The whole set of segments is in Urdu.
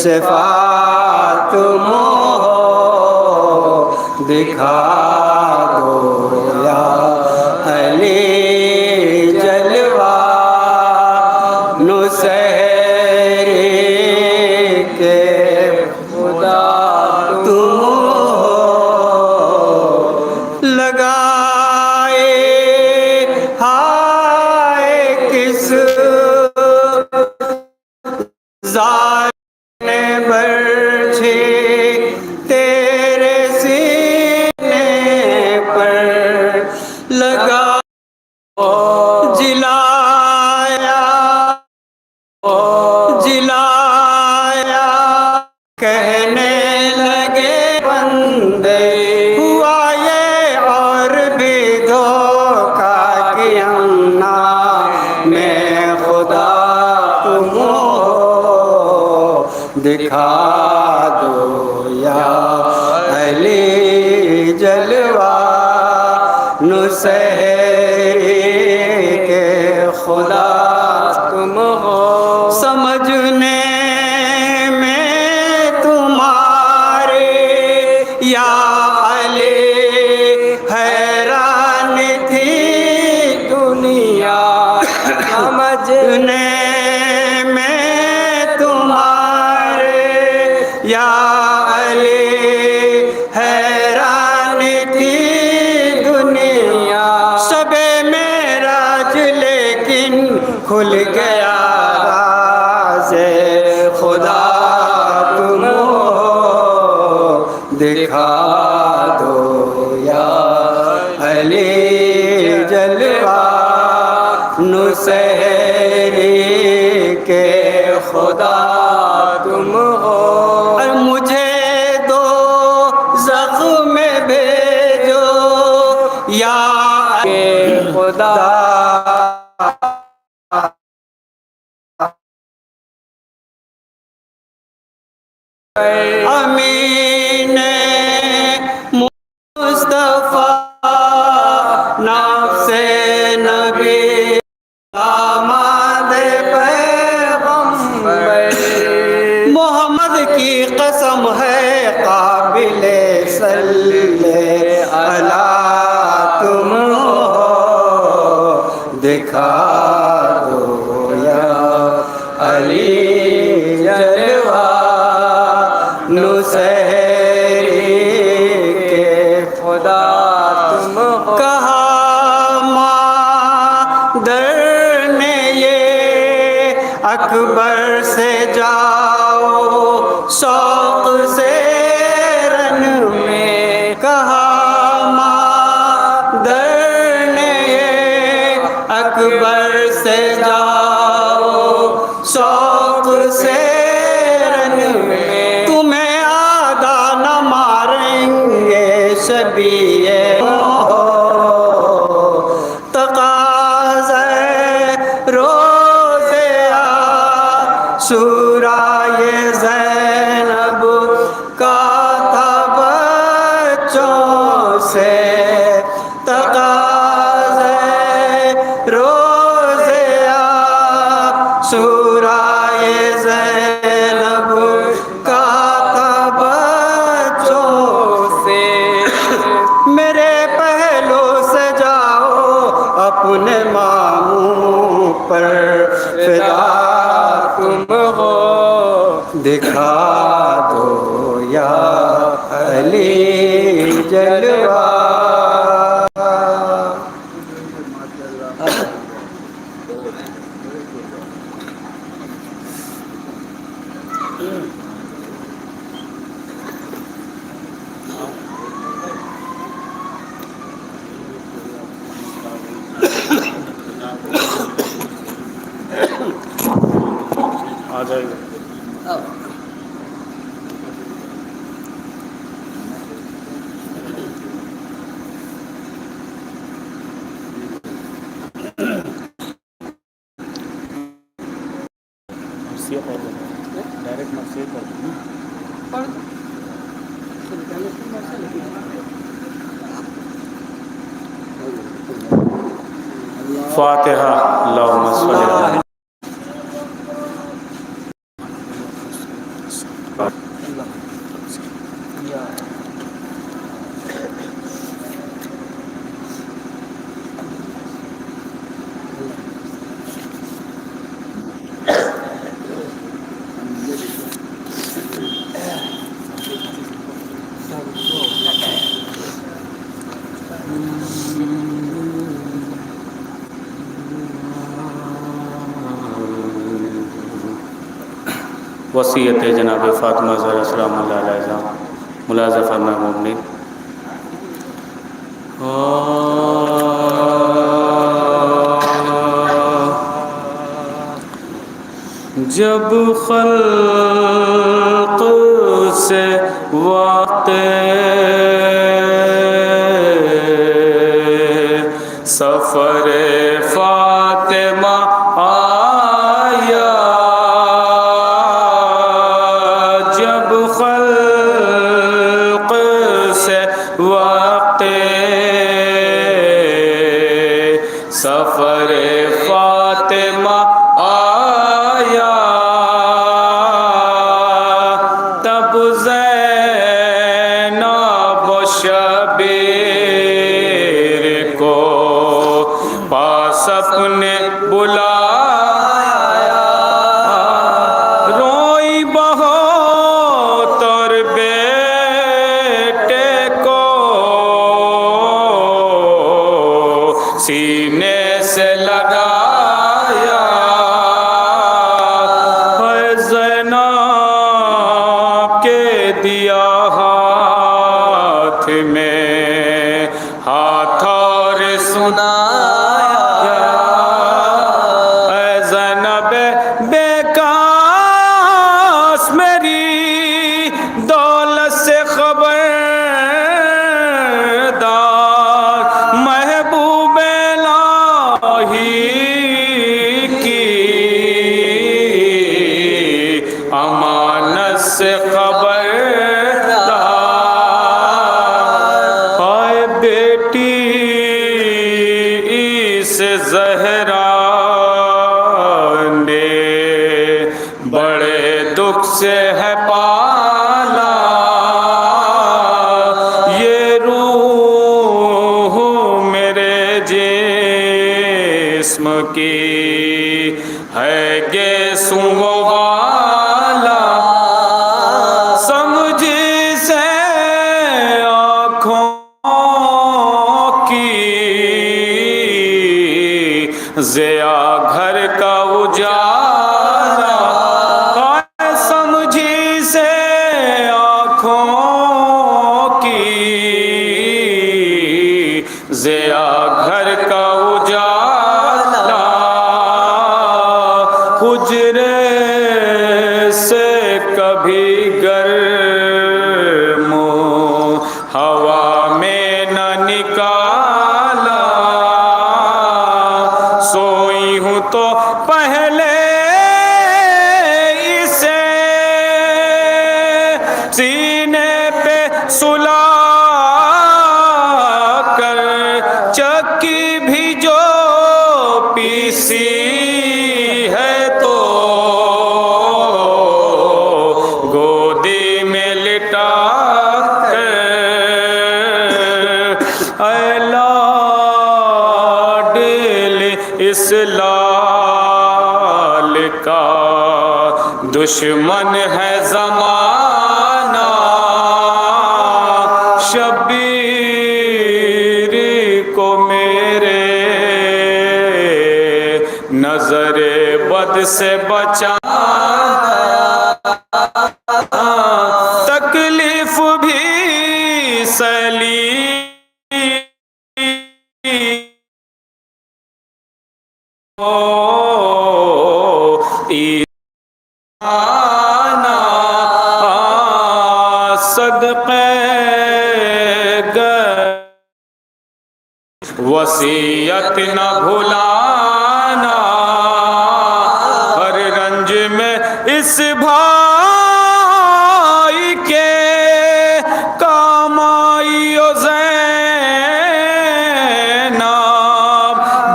صفات تم ہو دکھا دو یا علی جلوہ نصیری کے خدا تم ہو لگائے ہائے کس ظالم نے برچھی تیرے سینے پر لگا جلایا جلایا کہنے لگے بندے ہوا یہ اور بھی دھوکہ کہ امنا میں خدا تم ہو دکھا دو یا علی جلوہ نصیری کے خدا تم ہو سمجھنے میں تمہارے یا علی حیران تھی دنیا سمجھنے میں تمہارے یا علی حیران تھی دنیا شب معراج لیکن کھل گیا راز خدا تم ہو دکھا دو یا علی جلوہ نصیری کے خدا تم ہو اور مجھے دو زخم بھیجو یا خدا امین مصطفیٰ نفس نبی آمد پیغمبر محمد کی قسم ہے قابل صلی علیہ تم ہو دکھا دو یا علی جلوہ نصیری کے خدا تم ہو کہا مادر نے یہ اکبر سے جاؤ شوق سے رن میں کہا مادر نے یہ اکبر سے جاؤ شوق سے رن میں تمہیں آدھا نہ ماریں گے شبیہ سورہ زینب کا تھا بچوں سے تقاضے روزے سورہ زینب کا تھا بچوں سے میرے پہلو سے جاؤ اپنے ماموں پر فدا تم ہو دکھا دو یا علی جلوہ آ جائے گا ڈائریکٹ مرثیہ کر دوں فاتحہ اللہم صلی اللہ وصیت جناب فاطمہ زہرا سلام اللہ علیہ ملاحظہ فرمائے مومنین۔ جب خلق سے واقع سفر فاطمہ آیا، جب خلق سے واقع سفر فاطمہ آیا، تب زینب و شبیر کو پاس اپنے بلایا، روئی بہت اور بیٹے کو سینے سے لگایا، ہے زینب کے دیا ہاتھ میں ہاتھ اور سنایا، اے زینب بے کاس میری دولت سے خبردار، محبوب الہی کی امانت سے خبردار، ہائے بیٹی سے زہرا نے بڑے دکھ سے ہے پالا، یہ روح میرے جسم کی ہے گیسوں والا، سمجھ سے آنکھوں کی ضیا گھر کا اجالا، سمجھی سے آنکھوں کی ضیا گھر کا اجالا، حجرے سے کبھی گرم ہوا میں نہ نکالا، سوئی ہوں تو پہلے اسے سینے پہ سلا کر، چکی بھی جو پیسی ہے تو گودی میں لٹا کر، اے لاڈل اس لال کا دشمن ہے زمانہ، شبیر کو میرے نظر بد سے بچانا، تکلیف بھی سلی صدقے وصیت نہ بھلانا، ہر رنج میں اس بھائی کے کام آئی او زینب،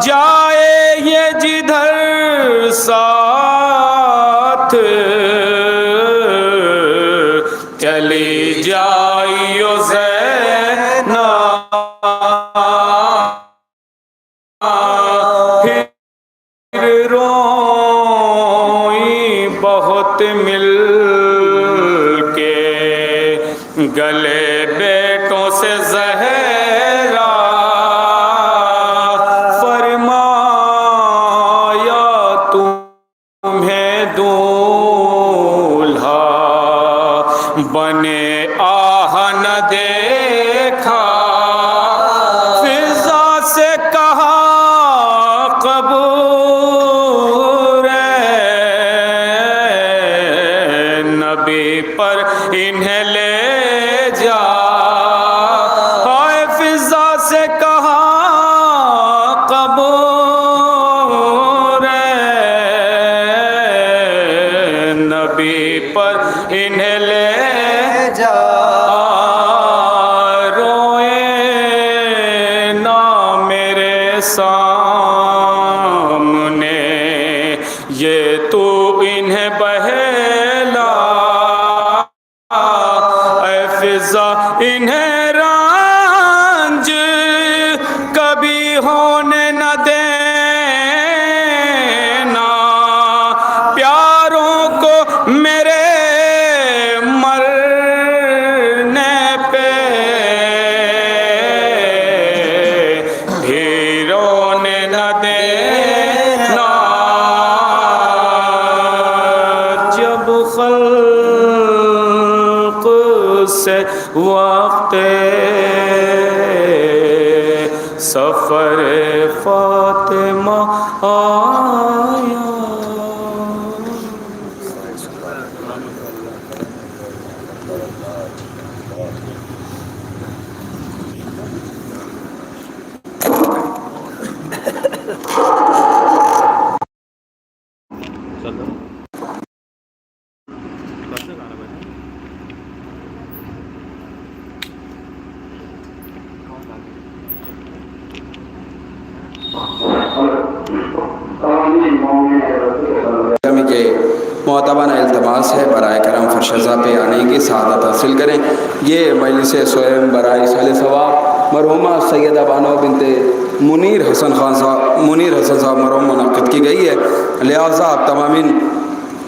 جائے یہ جدھر ساتھ بت مل کے گلے بیٹوں سے زہرا فرمایا تمہیں دولہا بنے آہ نہ دیکھا فضا سے کہا قبول نبی پر انہیں لے جا ہائے فضا سے کہا قبول نبی پر انہیں لے جا روئے نہ میرے سامنے یہ تو انہیں بہلا اے فضا انہیں رنج کبھی ہونے نہ دینا پیاروں کو میرے مرنے پہ بھی رونے نہ دینا جب خلق سے وقت سفر فاطمہ آیا کے معتبانہ التماس ہے برائے کرم فرشزہ پہ آنے کی سعادت حاصل کریں۔ یہ مجلس سوئم برائے سال ثواب مرحومہ سیدہ بانو بنت منیر حسن صاحب مرحوم منعقد کی گئی ہے، لہٰذا آپ تمامین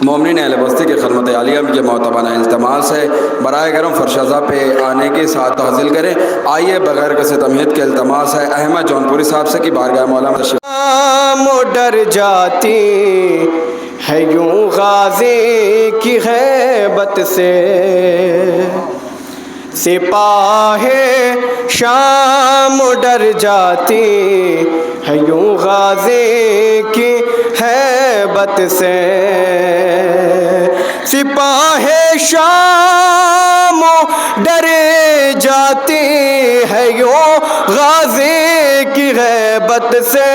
مومنین اہل بستی کی خدمت عالیہ کے معتبانہ التماس ہے برائے کرم فرشزہ پہ آنے کی سعادت حاصل کریں۔ آئیے بغیر کسی تمہید کے التماس ہے احمد جونپوری صاحب سے کہ بارگاہ مولا میں تشریف ڈر جاتی ہے یوں غازی کی غیبت سے سپاہ شام ڈر جاتی ہے یوں غازی کی غیبت سے سپاہ شام ڈر جاتی ہے یوں غازی کی غیبت سے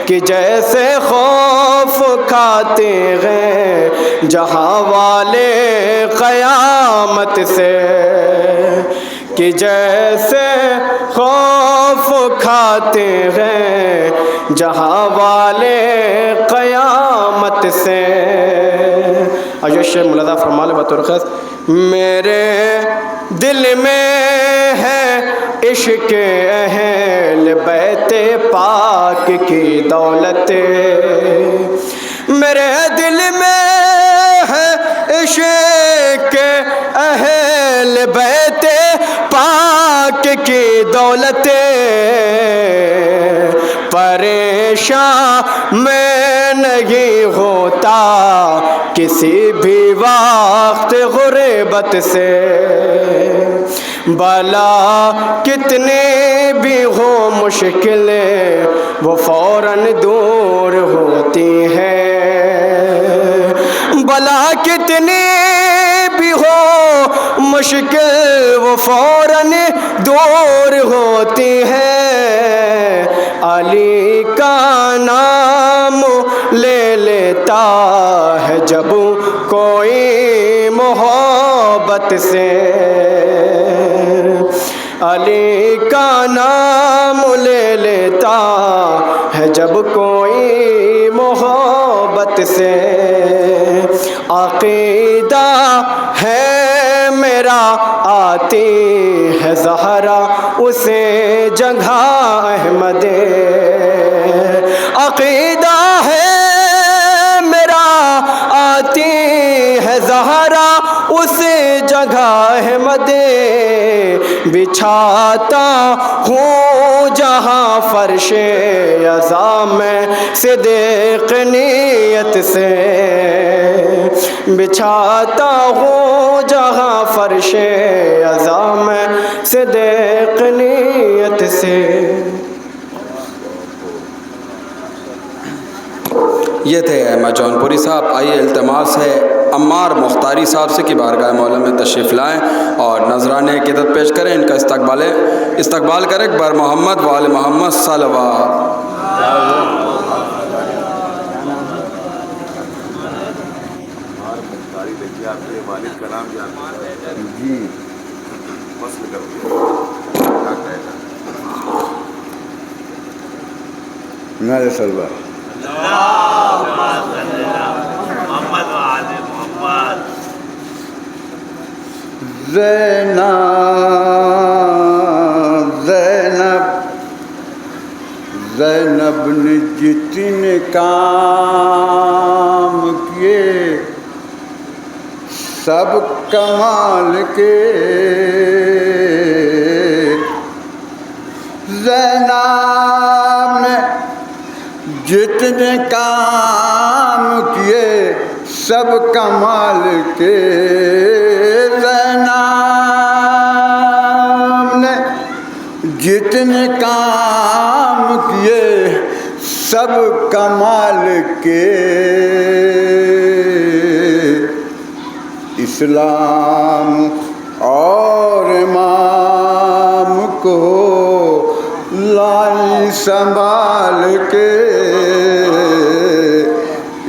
کہ جیسے خوف کھاتے ہیں جہاں والے قیامت سے کہ جیسے خوف کھاتے ہیں جہاں والے قیامت سے۔ شیخ ملازہ فرما لے بطور خاص میرے دل میں ہے عشق اہل بیت پاک کی دولت، میرے دل میں ہے عشق اہل بیت پاک کی دولت، پریشان میں نہیں ہوتا کسی بھی وقت غربت سے، بلا کتنی بھی ہو مشکلیں وہ فوراً دور ہوتی ہیں، بلا کتنی بھی ہو مشکل وہ فوراً دور ہوتی ہے، علی کا نام لے لیتا ہے جب کوئی محبت سے، علی کا نام لے لیتا ہے جب کوئی محبت سے، عقیدہ ہے میرا آتی ہے زہرا اسے جگہ احمد، عقیدہ ہے میرا آتی جگہ مدے بچھاتا ہوں جہاں فرش عظام صدیق نیت سے بچھاتا ہوں جہاں فرش عظام صدیق نیت سے. یہ تھے احمد جون پوری صاحب. آئیے التماس ہے عمار مختاری صاحب سے کہ بارگاہ مولا میں تشریف لائیں اور نذرانے عقیدت پیش کریں. ان کا استقبال کریں. بر محمد وآل محمد صلوات. جی نعرہ سلوات. زینب زینب زینب نے جتنے کام کیے سب کمال کے. زینب نے جتنے کام کیے سب کمال کے. زینب نے جتنے کام کیے سب کمال کے. اسلام اور امام کو لائی سنبھال کے.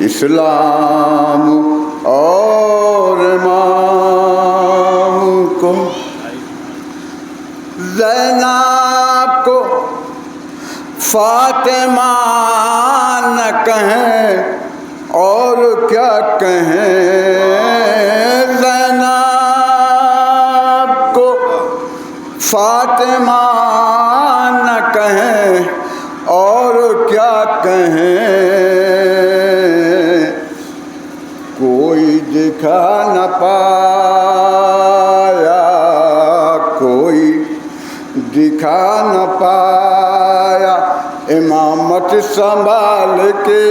اسلام اور امام کو. زینب کو فاطمہ نہ کہیں اور کیا کہیں. زینب کو فاطمہ نہ کہیں اور کیا کہیں. کوئی دکھا نہ پایا کوئی دکھا نہ پایا امامت سنبھال کے.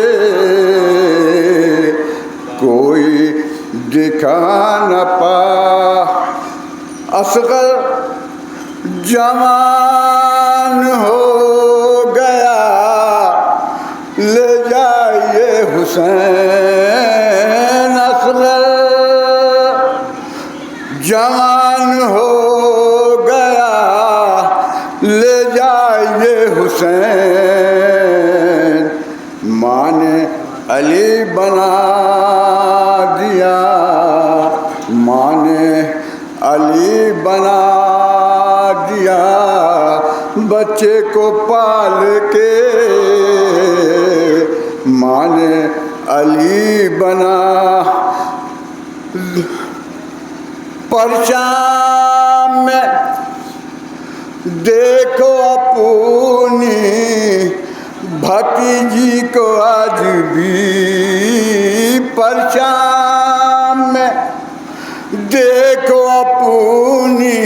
کوئی دکھا نہ پایا. اصغر جوان ہو گیا لے جائیے حسین. اصغر جوان ہو گیا لے جائیے حسین. ماں نے علی بنا دیا ماں نے علی بنا دیا بچے کو پال کے. ماں نے علی بنا. پرچام میں دیکھو اپنی بھتیجی کو آج بھی. پرچام میں دیکھو اپنی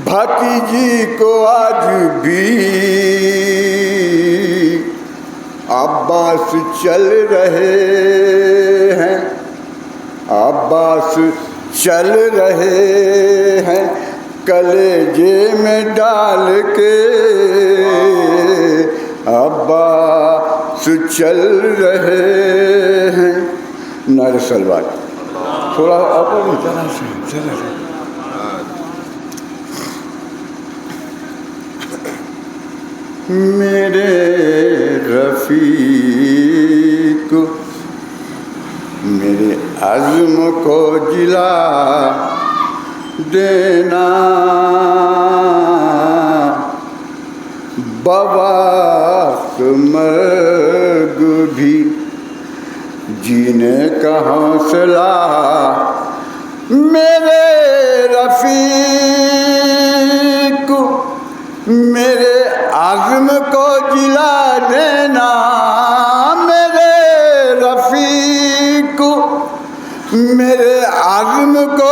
بھتیجی کو آج بھی. عباس چل رہے ہیں عباس چل رہے ہیں کلیجے میں ڈال کے. عباس چل رہے ہیں. نعرہ سلوات. تھوڑا اپنی طرح سے میرے رفیق میرے عزم کو جلا دینا بوقت مرگ بھی جینے کا حوصلہ. میرے رفیق میرے عزم کو جلا دینا. میرے رفیق میرے عزم کو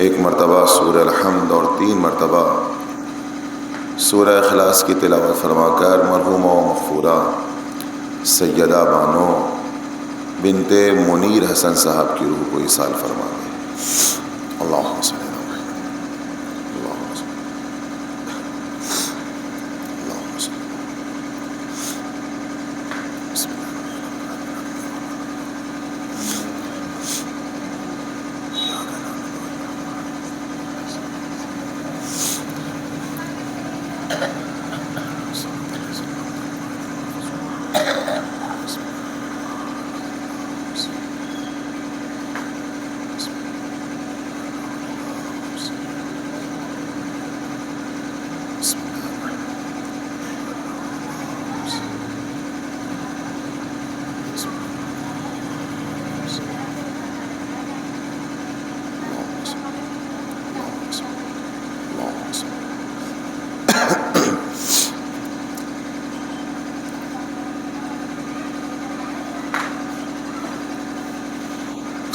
1 مرتبہ سورہ الحمد اور 3 مرتبہ سورہ اخلاص کی تلاوت فرما کر مرحومہ و مغفورہ سیدہ بانو بنت منیر حسن صاحب کی روح کو ایصال فرما دیں۔ اللہم صلی اللہ علیہ وسلم، اللہم صلی اللہم صلی بسم اللہ۔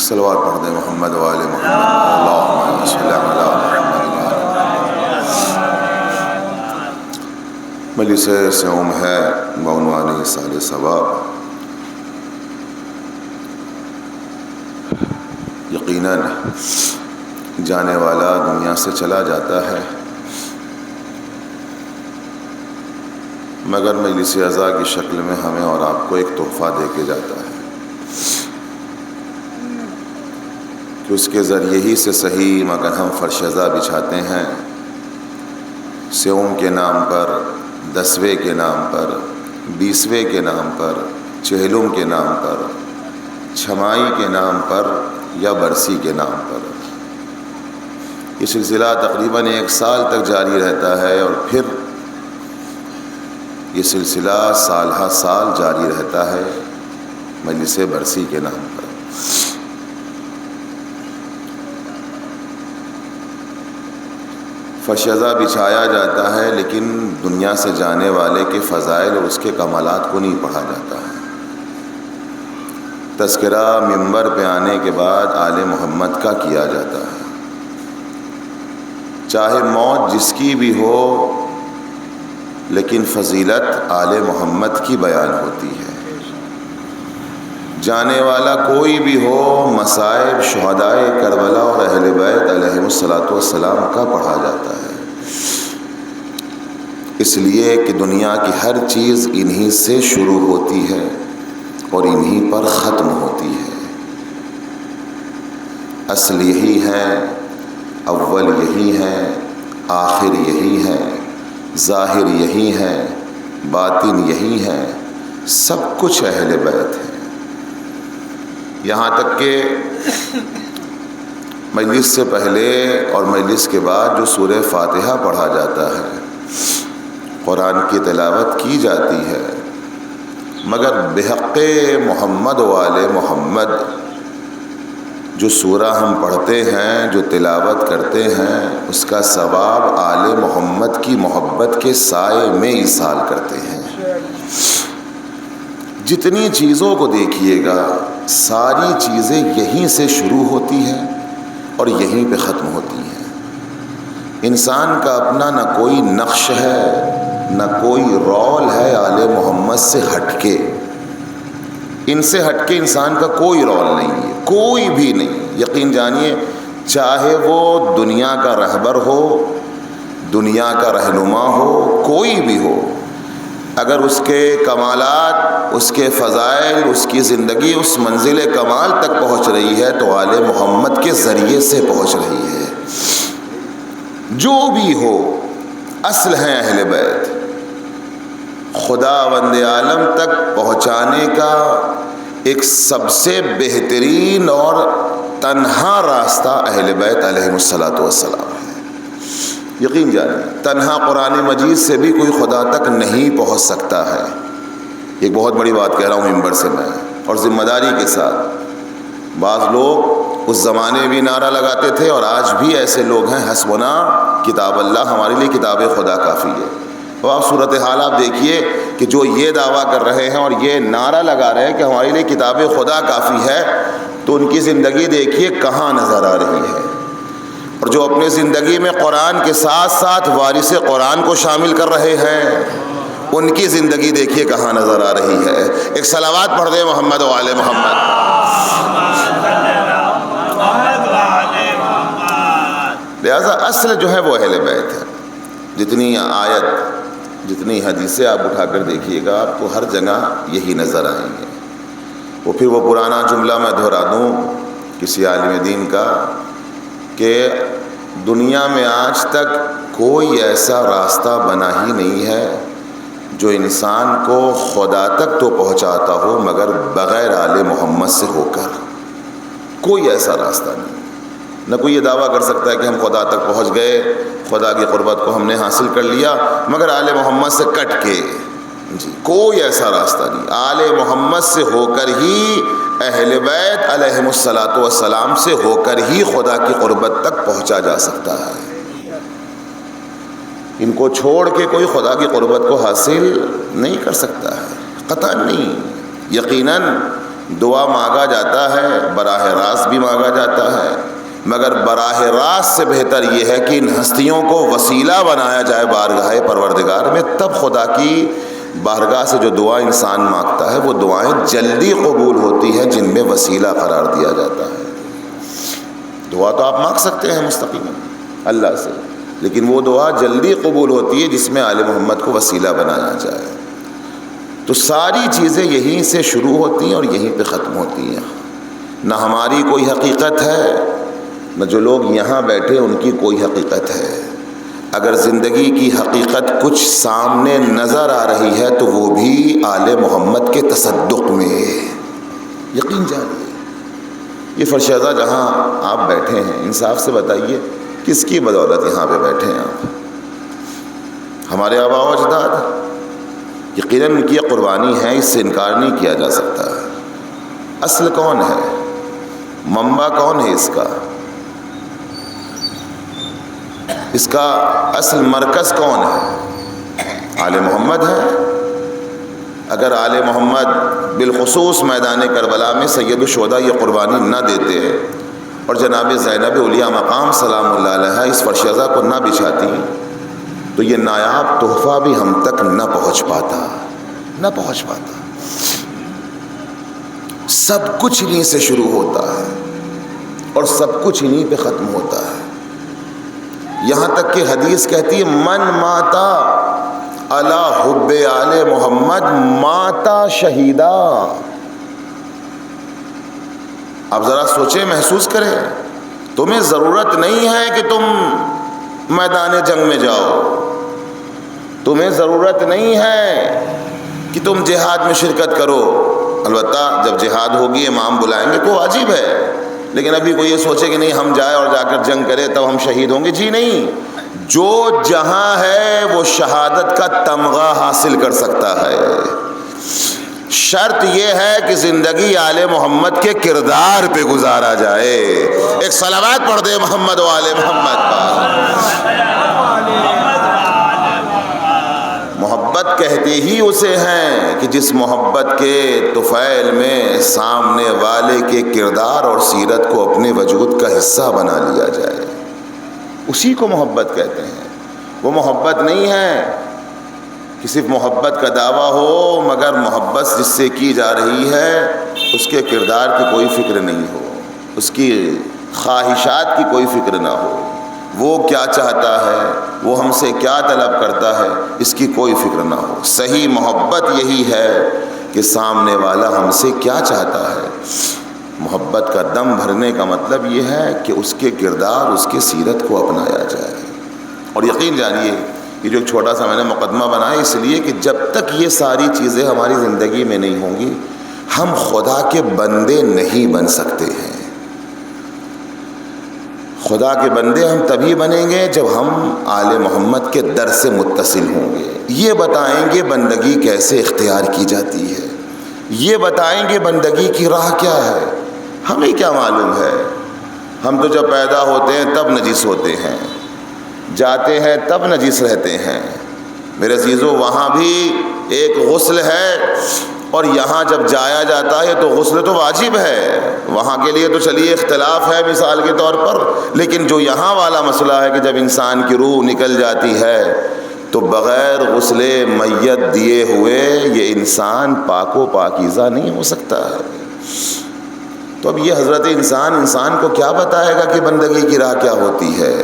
صلوات پڑھ دیں محمد و آل محمد، اللہم صلی علی محمد۔ مجلس سوم ہے بعنوان ایصال ثواب۔ یقیناً جانے والا دنیا سے چلا جاتا ہے، مگر مجلس عزا کی شکل میں ہمیں اور آپ کو ایک تحفہ دے کے جاتا ہے کہ اس کے ذریعے ہی سے صحیح مگر ہم فرش عزا بچھاتے ہیں، سیوم کے نام پر، 10ویں کے نام پر، 20ویں کے نام پر، چہلم کے نام پر، چھمائی کے نام پر یا برسی کے نام پر۔ یہ سلسلہ تقریباً 1 سال تک جاری رہتا ہے اور پھر یہ سلسلہ سال ہر سال جاری رہتا ہے مجلس برسی کے نام پر۔ فرش عزا بچھایا جاتا ہے لیکن دنیا سے جانے والے کے فضائل اور اس کے کمالات کو نہیں پڑھا جاتا ہے۔ تذکرہ منبر پہ آنے کے بعد آل محمد کا کیا جاتا ہے، چاہے موت جس کی بھی ہو لیکن فضیلت آل محمد کی بیان ہوتی ہے۔ جانے والا کوئی بھی ہو، مصائب شہدائے کربلا اور اہل بیت علیہم الصلاۃ کا پڑھا جاتا ہے، اس لیے کہ دنیا کی ہر چیز انہی سے شروع ہوتی ہے اور انہی پر ختم ہوتی ہے۔ اصل یہی ہے، اول یہی ہے، آخر یہی ہے، ظاہر یہی ہے، باطن یہی ہے، سب کچھ اہل بیت ہے۔ یہاں تک کہ مجلس سے پہلے اور مجلس کے بعد جو سورہ فاتحہ پڑھا جاتا ہے، قرآن کی تلاوت کی جاتی ہے، مگر بحق محمد و آل محمد جو سورہ ہم پڑھتے ہیں، جو تلاوت کرتے ہیں، اس کا ثواب آل محمد کی محبت کے سائے میں ایصال کرتے ہیں۔ جتنی چیزوں کو دیکھیے گا ساری چیزیں یہیں سے شروع ہوتی ہیں اور یہیں پہ ختم ہوتی ہیں۔ انسان کا اپنا نہ کوئی نقش ہے، نہ کوئی رول ہے آل محمد سے ہٹ کے۔ ان سے ہٹ کے انسان کا کوئی رول نہیں ہے، کوئی بھی نہیں۔ یقین جانیے، چاہے وہ دنیا کا رہبر ہو، دنیا کا رہنما ہو، کوئی بھی ہو، اگر اس کے کمالات، اس کے فضائل، اس کی زندگی اس منزل کمال تک پہنچ رہی ہے تو آل محمد کے ذریعے سے پہنچ رہی ہے۔ جو بھی ہو، اصل ہیں اہل بیت۔ خداوند عالم تک پہنچانے کا ایک سب سے بہترین اور تنہا راستہ اہل بیت علیہم الصلاۃ ہے۔ یقین جانیں، تنہا قرآن مجید سے بھی کوئی خدا تک نہیں پہنچ سکتا ہے۔ ایک بہت بڑی بات کہہ رہا ہوں منبر سے میں، اور ذمہ داری کے ساتھ۔ بعض لوگ اس زمانے بھی نعرہ لگاتے تھے اور آج بھی ایسے لوگ ہیں، حسبنا کتاب اللہ، ہمارے لیے کتاب خدا کافی ہے۔ تو آپ صورتحال آپ دیکھیے کہ جو یہ دعویٰ کر رہے ہیں اور یہ نعرہ لگا رہے ہیں کہ ہمارے لیے کتاب خدا کافی ہے، تو ان کی زندگی دیکھیے کہاں نظر آ رہی ہے۔ اور جو اپنی زندگی میں قرآن کے ساتھ ساتھ وارث قرآن کو شامل کر رہے ہیں، ان کی زندگی دیکھیے کہاں نظر آ رہی ہے۔ ایک صلوات پڑھ دیں محمد و آل محمد۔ لہذا اصل جو ہے وہ اہل بیت ہے۔ جتنی آیت، جتنی حدیثیں آپ اٹھا کر دیکھیے گا، آپ کو ہر جگہ یہی نظر آئیں گے۔ وہ پھر وہ پرانا جملہ میں دہرا دوں کسی عالم دین کا کہ دنیا میں آج تک کوئی ایسا راستہ بنا ہی نہیں ہے جو انسان کو خدا تک تو پہنچاتا ہو مگر بغیر آل محمد سے ہو کر۔ کوئی ایسا راستہ نہیں۔ نہ کوئی یہ دعویٰ کر سکتا ہے کہ ہم خدا تک پہنچ گئے، خدا کی قربت کو ہم نے حاصل کر لیا مگر آل محمد سے کٹ کے۔ جی کوئی ایسا راستہ نہیں۔ آل محمد سے ہو کر ہی، اہل بیت علیہم الصلاۃ والسلام سے ہو کر ہی خدا کی قربت تک پہنچا جا سکتا ہے۔ ان کو چھوڑ کے کوئی خدا کی قربت کو حاصل نہیں کر سکتا ہے، قطعاً نہیں۔ یقیناً دعا مانگا جاتا ہے، براہ راست بھی مانگا جاتا ہے، مگر براہ راست سے بہتر یہ ہے کہ ان ہستیوں کو وسیلہ بنایا جائے بارگاہ پروردگار میں، تب خدا کی بارگاہ سے جو دعا انسان مانگتا ہے وہ دعائیں جلدی قبول ہوتی ہیں جن میں وسیلہ قرار دیا جاتا ہے۔ دعا تو آپ مانگ سکتے ہیں مستقیما اللہ سے، لیکن وہ دعا جلدی قبول ہوتی ہے جس میں آل محمد کو وسیلہ بنایا جائے۔ تو ساری چیزیں یہیں سے شروع ہوتی ہیں اور یہیں پہ ختم ہوتی ہیں۔ نہ ہماری کوئی حقیقت ہے، نہ جو لوگ یہاں بیٹھے ان کی کوئی حقیقت ہے۔ اگر زندگی کی حقیقت کچھ سامنے نظر آ رہی ہے تو وہ بھی آل محمد کے تصدق میں، یقین جانیے۔ یہ فرشیزہ جہاں آپ بیٹھے ہیں، انصاف سے بتائیے کس کی بدولت یہاں پہ بیٹھے ہیں آپ؟ ہمارے آباء و اجداد، یقیناً ان کی قربانی ہے، اس سے انکار نہیں کیا جا سکتا ہے۔ اصل کون ہے؟ منبع کون ہے اس کا؟ اس کا اصل مرکز کون ہے؟ آل محمد ہے۔ اگر آل محمد بالخصوص میدان کربلا میں سید الشہداء یہ قربانی نہ دیتے اور جناب زینب اولیاء مقام سلام اللہ علیہ اس فرشیزہ کو نہ بچھاتی تو یہ نایاب تحفہ بھی ہم تک نہ پہنچ پاتا۔ سب کچھ انہیں سے شروع ہوتا ہے اور سب کچھ انہیں پہ ختم ہوتا ہے۔ یہاں تک کہ حدیث کہتی ہے من ماتا علی حب آل محمد ماتا شہیدا۔ آپ ذرا سوچیں، محسوس کریں، تمہیں ضرورت نہیں ہے کہ تم میدان جنگ میں جاؤ، تمہیں ضرورت نہیں ہے کہ تم جہاد میں شرکت کرو۔ البتہ جب جہاد ہوگی امام بلائیں گے تو واجب ہے، لیکن ابھی کوئی یہ سوچے کہ نہیں ہم جائیں اور جا کر جنگ کریں تب ہم شہید ہوں گے، جی نہیں۔ جو جہاں ہے وہ شہادت کا تمغہ حاصل کر سکتا ہے۔ شرط یہ ہے کہ زندگی آل محمد کے کردار پہ گزارا جائے۔ ایک صلوات پڑھ دے محمد و آل محمد پر۔ محبت کہتے ہی اسے ہیں کہ جس محبت کے طفیل میں سامنے والے کے کردار اور سیرت کو اپنے وجود کا حصہ بنا لیا جائے، اسی کو محبت کہتے ہیں۔ وہ محبت نہیں ہے کہ صرف محبت کا دعویٰ ہو مگر محبت جس سے کی جا رہی ہے اس کے کردار کی کوئی فکر نہیں ہو، اس کی خواہشات کی کوئی فکر نہ ہو، وہ کیا چاہتا ہے، وہ ہم سے کیا طلب کرتا ہے، اس کی کوئی فکر نہ ہو۔ صحیح محبت یہی ہے کہ سامنے والا ہم سے کیا چاہتا ہے۔ محبت کا دم بھرنے کا مطلب یہ ہے کہ اس کے کردار، اس کے سیرت کو اپنایا جائے۔ اور یقین جانیے یہ جو چھوٹا سا میں نے مقدمہ بنایا اس لیے کہ جب تک یہ ساری چیزیں ہماری زندگی میں نہیں ہوں گی ہم خدا کے بندے نہیں بن سکتے ہیں۔ خدا کے بندے ہم تبھی بنیں گے جب ہم آل محمد کے در سے متصل ہوں گے، یہ بتائیں گے بندگی کیسے اختیار کی جاتی ہے، یہ بتائیں گے بندگی کی راہ کیا ہے۔ ہمیں کیا معلوم ہے، ہم تو جب پیدا ہوتے ہیں تب نجس ہوتے ہیں، جاتے ہیں تب نجس رہتے ہیں۔ میرے عزیزو وہاں بھی ایک غسل ہے اور یہاں جب جایا جاتا ہے تو غسل تو واجب ہے، وہاں کے لیے تو چلیے اختلاف ہے مثال کے طور پر، لیکن جو یہاں والا مسئلہ ہے کہ جب انسان کی روح نکل جاتی ہے تو بغیر غسل میت دیے ہوئے یہ انسان پاک و پاکیزہ نہیں ہو سکتا ہے۔ تو اب یہ حضرت انسان کو کیا بتائے گا کہ بندگی کی راہ کیا ہوتی ہے؟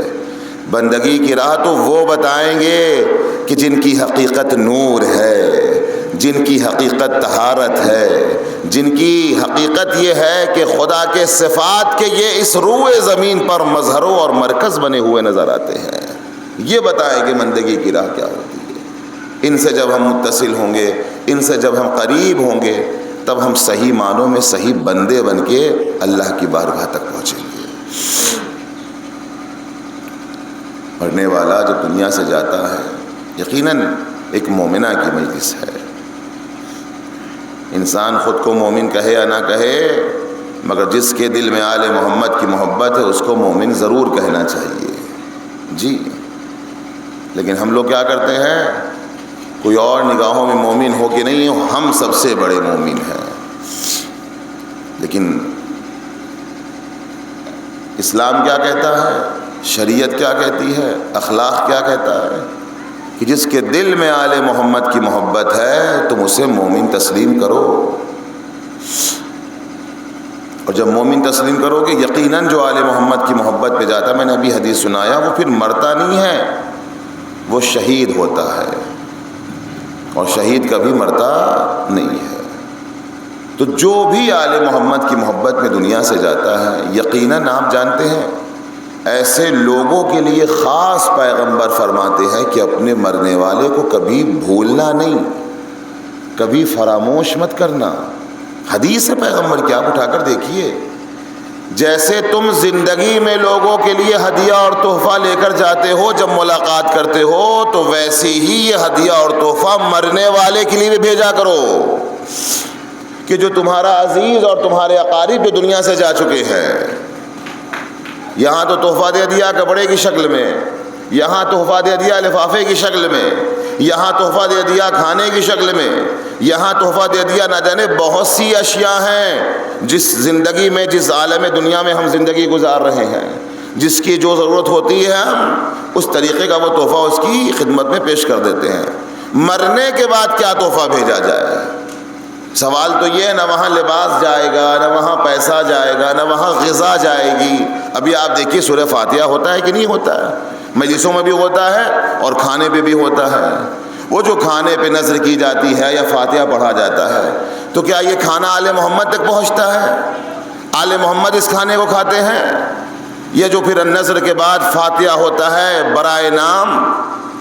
بندگی کی راہ تو وہ بتائیں گے کہ جن کی حقیقت نور ہے، جن کی حقیقت طہارت ہے، جن کی حقیقت یہ ہے کہ خدا کے صفات کے یہ اس روح زمین پر مظہروں اور مرکز بنے ہوئے نظر آتے ہیں۔ یہ بتائیں کہ بندگی کی راہ کیا ہوتی ہے۔ ان سے جب ہم متصل ہوں گے، ان سے جب ہم قریب ہوں گے، تب ہم صحیح معنوں میں صحیح بندے بن کے اللہ کی بارگاہ تک پہنچیں گے۔ مرنے والا جب دنیا سے جاتا ہے یقیناً ایک مومنہ کی مجلس ہے۔ انسان خود کو مومن کہے یا نہ کہے، مگر جس کے دل میں آل محمد کی محبت ہے اس کو مومن ضرور کہنا چاہیے جی۔ لیکن ہم لوگ کیا کرتے ہیں، کوئی اور نگاہوں میں مومن ہو کہ نہیں ہو، ہم سب سے بڑے مومن ہیں۔ لیکن اسلام کیا کہتا ہے، شریعت کیا کہتی ہے، اخلاق کیا کہتا ہے کہ جس کے دل میں آل محمد کی محبت ہے تم اسے مومن تسلیم کرو۔ اور جب مومن تسلیم کرو گے یقیناً جو آل محمد کی محبت پہ جاتا ہے، میں نے ابھی حدیث سنایا، وہ پھر مرتا نہیں ہے، وہ شہید ہوتا ہے، اور شہید کبھی مرتا نہیں ہے۔ تو جو بھی آل محمد کی محبت میں دنیا سے جاتا ہے یقیناً آپ جانتے ہیں ایسے لوگوں کے لیے خاص پیغمبر فرماتے ہیں کہ اپنے مرنے والے کو کبھی بھولنا نہیں، کبھی فراموش مت کرنا۔ حدیث ہے پیغمبر کی، آپ اٹھا کر دیکھیے، جیسے تم زندگی میں لوگوں کے لیے ہدیہ اور تحفہ لے کر جاتے ہو جب ملاقات کرتے ہو، تو ویسے ہی یہ ہدیہ اور تحفہ مرنے والے کے لیے بھی بھیجا کرو کہ جو تمہارا عزیز اور تمہارے اقارب جو دنیا سے جا چکے ہیں۔ یہاں تو تحفہ دے دیا کپڑے کی شکل میں، یہاں تحفہ دے دیا لفافے کی شکل میں، یہاں تحفہ دے دیا کھانے کی شکل میں، یہاں تحفہ دے دیا نہ جانے بہت سی اشیاء ہیں جس زندگی میں، جس عالم دنیا میں ہم زندگی گزار رہے ہیں، جس کی جو ضرورت ہوتی ہے ہم اس طریقے کا وہ تحفہ اس کی خدمت میں پیش کر دیتے ہیں۔ مرنے کے بعد کیا تحفہ بھیجا جائے؟ سوال تو یہ ہے، نہ وہاں لباس جائے گا، نہ وہاں پیسہ جائے گا، نہ وہاں غذا جائے گی۔ ابھی آپ دیکھیے سورہ فاتحہ ہوتا ہے کہ نہیں ہوتا ہے؟ مجلسوں میں بھی ہوتا ہے اور کھانے پہ بھی ہوتا ہے۔ وہ جو کھانے پہ نظر کی جاتی ہے یا فاتحہ پڑھا جاتا ہے، تو کیا یہ کھانا آل محمد تک پہنچتا ہے؟ آل محمد اس کھانے کو کھاتے ہیں؟ یہ جو پھر نظر کے بعد فاتحہ ہوتا ہے برائے نام،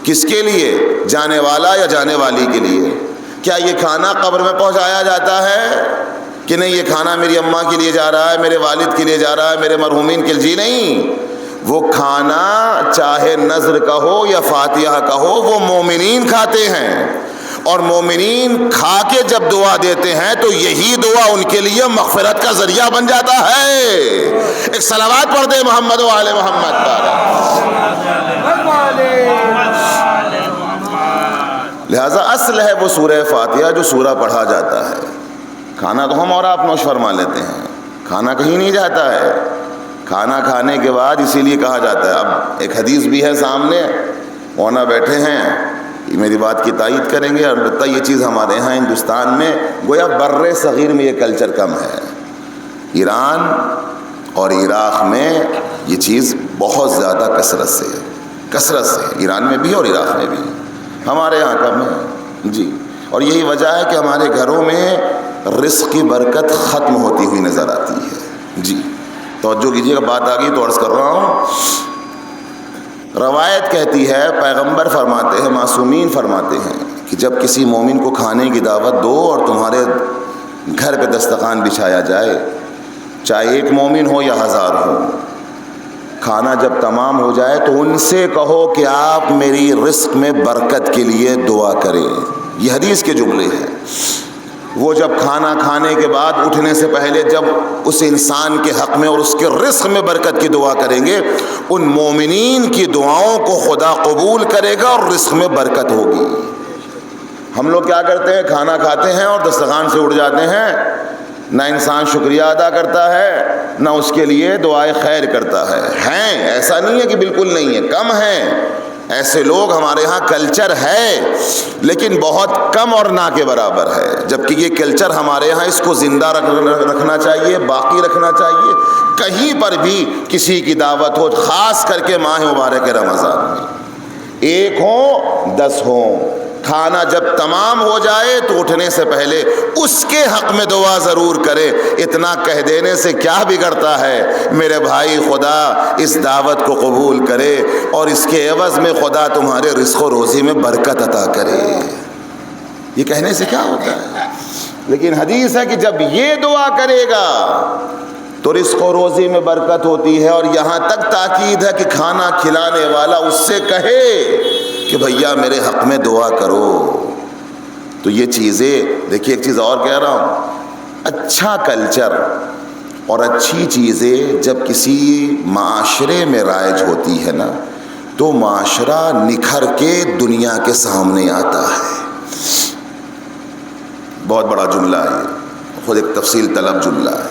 کس کے لیے؟ جانے والا یا جانے والی کے لیے۔ کیا یہ کھانا قبر میں پہنچایا جاتا ہے کہ نہیں یہ کھانا میری اماں کے لیے جا رہا ہے، میرے والد کے لیے جا رہا ہے، میرے مرحومین کے لیے؟ جی نہیں، وہ کھانا چاہے نذر کا ہو یا فاتحہ کا ہو وہ مومنین کھاتے ہیں، اور مومنین کھا کے جب دعا دیتے ہیں تو یہی دعا ان کے لیے مغفرت کا ذریعہ بن جاتا ہے۔ ایک صلوات پڑھ دے محمد و آل محمد پر۔ لہذا اصل ہے وہ سورہ فاتحہ جو سورہ پڑھا جاتا ہے۔ کھانا تو ہم اور آپ نوش فرما لیتے ہیں، کھانا کہیں نہیں جاتا ہے۔ کھانا کھانے کے بعد اسی لیے کہا جاتا ہے، اب ایک حدیث بھی ہے سامنے، مولانا بیٹھے ہیں یہ میری بات کی تائید کریں گے، البتہ یہ چیز ہمارے یہاں ہندوستان میں گویا بر صغیر میں یہ کلچر کم ہے، ایران اور عراق میں یہ چیز بہت زیادہ کثرت سے ہے، ایران میں بھی اور عراق میں بھی، ہمارے یہاں کم ہے جی۔ اور یہی وجہ ہے کہ ہمارے گھروں میں رزق کی برکت ختم ہوتی ہوئی نظر آتی ہے جی۔ توجہ کیجیے گا، بات آ گئی تو عرض کر رہا ہوں۔ روایت کہتی ہے، پیغمبر فرماتے ہیں، معصومین فرماتے ہیں کہ جب کسی مومن کو کھانے کی دعوت دو اور تمہارے گھر پہ دسترخوان بچھایا جائے، چاہے ایک مومن ہو یا ہزار ہو، کھانا جب تمام ہو جائے تو ان سے کہو کہ آپ میری رزق میں برکت کے لیے دعا کریں۔ یہ حدیث کے جملے ہیں۔ وہ جب کھانا کھانے کے بعد اٹھنے سے پہلے جب اس انسان کے حق میں اور اس کے رزق میں برکت کی دعا کریں گے، ان مومنین کی دعاؤں کو خدا قبول کرے گا اور رزق میں برکت ہوگی۔ ہم لوگ کیا کرتے ہیں، کھانا کھاتے ہیں اور دسترخوان سے اٹھ جاتے ہیں، نہ انسان شکریہ ادا کرتا ہے نہ اس کے لیے دعائے خیر کرتا ہے. ہیں، ایسا نہیں ہے کہ بالکل نہیں ہے، کم ہیں ایسے لوگ ہمارے ہاں. کلچر ہے لیکن بہت کم اور نہ کے برابر ہے. جبکہ یہ کلچر ہمارے ہاں اس کو زندہ رکھنا چاہیے، باقی رکھنا چاہیے. کہیں پر بھی کسی کی دعوت ہو، خاص کر کے ماہ مبارک رمضان میں، 1 ہوں 10 ہوں، کھانا جب تمام ہو جائے تو اٹھنے سے پہلے اس کے حق میں دعا ضرور کرے. اتنا کہہ دینے سے کیا بگڑتا ہے میرے بھائی؟ خدا اس دعوت کو قبول کرے اور اس کے عوض میں خدا تمہارے رزق و روزی میں برکت عطا کرے. یہ کہنے سے کیا ہوتا ہے؟ لیکن حدیث ہے کہ جب یہ دعا کرے گا تو رزق و روزی میں برکت ہوتی ہے. اور یہاں تک تاکید ہے کہ کھانا کھلانے والا اس سے کہے کہ بھیا میرے حق میں دعا کرو. تو یہ چیزیں دیکھیے، ایک چیز اور کہہ رہا ہوں، اچھا کلچر اور اچھی چیزیں جب کسی معاشرے میں رائج ہوتی ہے نا تو معاشرہ نکھر کے دنیا کے سامنے آتا ہے. بہت بڑا جملہ ہے، خود ایک تفصیل طلب جملہ ہے.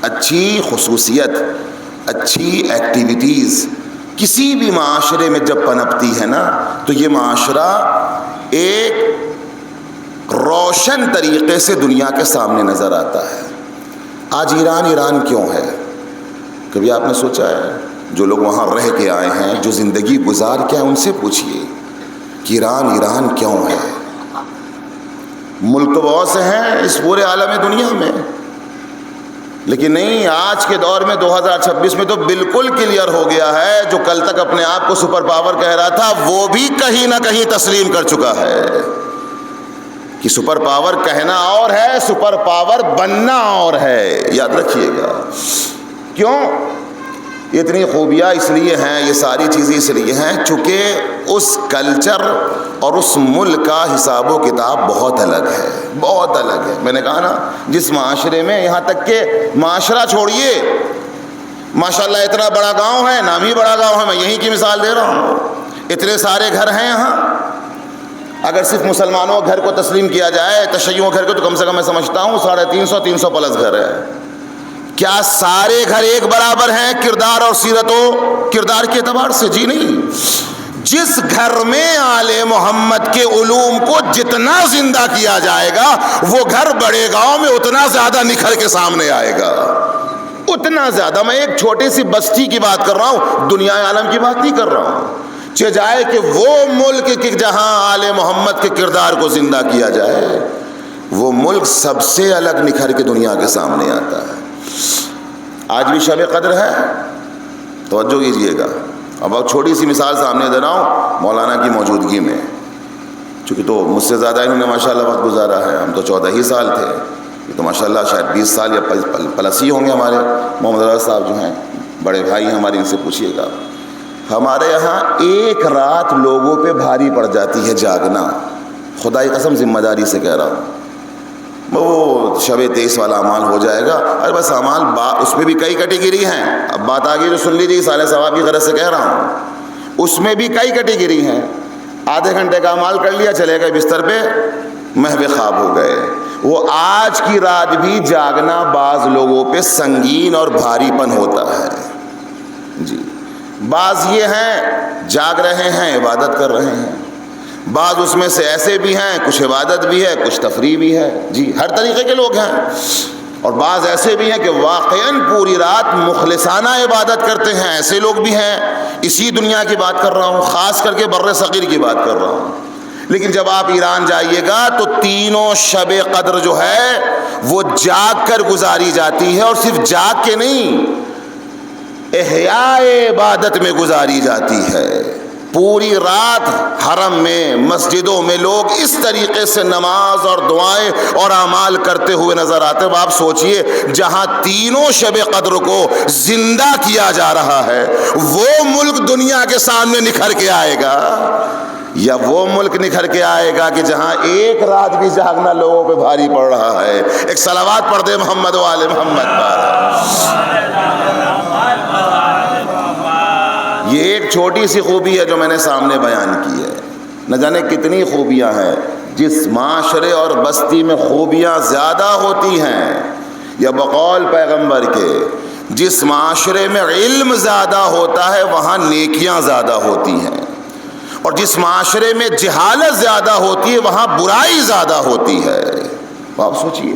اچھی خصوصیت، اچھی ایکٹیویٹیز کسی بھی معاشرے میں جب پنپتی ہے نا تو یہ معاشرہ ایک روشن طریقے سے دنیا کے سامنے نظر آتا ہے. آج ایران کیوں ہے؟ کبھی آپ نے سوچا ہے؟ جو لوگ وہاں رہ کے آئے ہیں، جو زندگی گزار کے ہیں، ان سے پوچھئے کہ ایران کیوں ہے. ملک تو بہت سے ہیں اس پورے عالم دنیا میں، لیکن نہیں، آج کے دور میں 2026 میں تو بالکل کلیئر ہو گیا ہے. جو کل تک اپنے آپ کو سپر پاور کہہ رہا تھا وہ بھی کہیں نہ کہیں تسلیم کر چکا ہے کہ سپر پاور کہنا اور ہے، سپر پاور بننا اور ہے. یاد رکھیے گا. کیوں؟ اتنی خوبیاں اس لیے ہیں، یہ ساری چیزیں اس لیے ہیں چونکہ اس کلچر اور اس ملک کا حساب و کتاب بہت الگ ہے، بہت الگ ہے. میں نے کہا نا، جس معاشرے میں، یہاں تک کہ معاشرہ چھوڑیے، ماشاءاللہ اتنا بڑا گاؤں ہے، نام ہی بڑا گاؤں ہے، میں یہیں کی مثال دے رہا ہوں. اتنے سارے گھر ہیں یہاں. اگر صرف مسلمانوں گھر کو تسلیم کیا جائے، تشیعوں گھر کو، تو کم سے کم میں سمجھتا ہوں 350 پلس گھر ہے. کیا سارے گھر ایک برابر ہیں کردار اور سیرت و کردار کے اعتبار سے؟ جی نہیں. جس گھر میں آل محمد کے علوم کو جتنا زندہ کیا جائے گا وہ گھر بڑے گاؤں میں اتنا زیادہ نکھر کے سامنے آئے گا، اتنا زیادہ. میں ایک چھوٹی سی بستی کی بات کر رہا ہوں، دنیا عالم کی بات نہیں کر رہا ہوں. چہ جائے کہ وہ ملک کہ جہاں آل محمد کے کردار کو زندہ کیا جائے، وہ ملک سب سے الگ نکھر کے دنیا کے سامنے آتا ہے. آج بھی شب قدر ہے، توجہ کیجیے گا. اب ایک چھوٹی سی مثال سامنے دے رہا ہوں مولانا کی موجودگی میں، چونکہ تو مجھ سے زیادہ انہوں نے ماشاءاللہ وقت گزارا ہے. ہم تو 14 ہی سال تھے، یہ تو ماشاءاللہ شاید 20 سال یا پلس ہی ہوں گے. ہمارے محمد رضا صاحب جو ہیں بڑے بھائی ہیں ہمارے، ان سے پوچھیے گا. ہمارے یہاں ایک رات لوگوں پہ بھاری پڑ جاتی ہے جاگنا. خدا کی قسم ذمہ داری سے کہہ رہا ہوں. وہ شب 23 والا اعمال ہو جائے گا. ارے بس اعمال اس میں بھی کئی کیٹیگری ہیں. اب بات آگے جو سن لیجیے، سال ثواب کی غرض سے کہہ رہا ہوں. اس میں بھی کئی کیٹیگری ہیں. آدھے گھنٹے کا اعمال کر لیا، چلے گئے بستر پہ، محو خواب ہو گئے. وہ آج کی رات بھی جاگنا بعض لوگوں پہ سنگین اور بھاری پن ہوتا ہے. جی، بعض یہ ہیں جاگ رہے ہیں، عبادت کر رہے ہیں. بعض اس میں سے ایسے بھی ہیں، کچھ عبادت بھی ہے، کچھ تفریح بھی ہے. جی، ہر طریقے کے لوگ ہیں. اور بعض ایسے بھی ہیں کہ واقعاً پوری رات مخلصانہ عبادت کرتے ہیں. ایسے لوگ بھی ہیں. اسی دنیا کی بات کر رہا ہوں، خاص کر کے بر صغیر کی بات کر رہا ہوں. لیکن جب آپ ایران جائیے گا تو تینوں شب قدر جو ہے وہ جاگ کر گزاری جاتی ہے. اور صرف جاگ کے نہیں، احیاء عبادت میں گزاری جاتی ہے. پوری رات حرم میں، مسجدوں میں لوگ اس طریقے سے نماز اور دعائیں اور اعمال کرتے ہوئے نظر آتے ہیں. آپ سوچئے، جہاں تینوں شب قدر کو زندہ کیا جا رہا ہے، وہ ملک دنیا کے سامنے نکھر کے آئے گا، یا وہ ملک نکھر کے آئے گا کہ جہاں ایک رات بھی جاگنا لوگوں پہ بھاری پڑ رہا ہے. ایک صلوات پڑھ دے محمد و آل محمد پر. یہ ایک چھوٹی سی خوبی ہے جو میں نے سامنے بیان کی ہے. نہ جانے کتنی خوبیاں ہیں. جس معاشرے اور بستی میں خوبیاں زیادہ ہوتی ہیں یا بقول پیغمبر کے جس معاشرے میں علم زیادہ ہوتا ہے وہاں نیکیاں زیادہ ہوتی ہیں، اور جس معاشرے میں جہالت زیادہ ہوتی ہے وہاں برائی زیادہ ہوتی ہے۔ آپ سوچئے،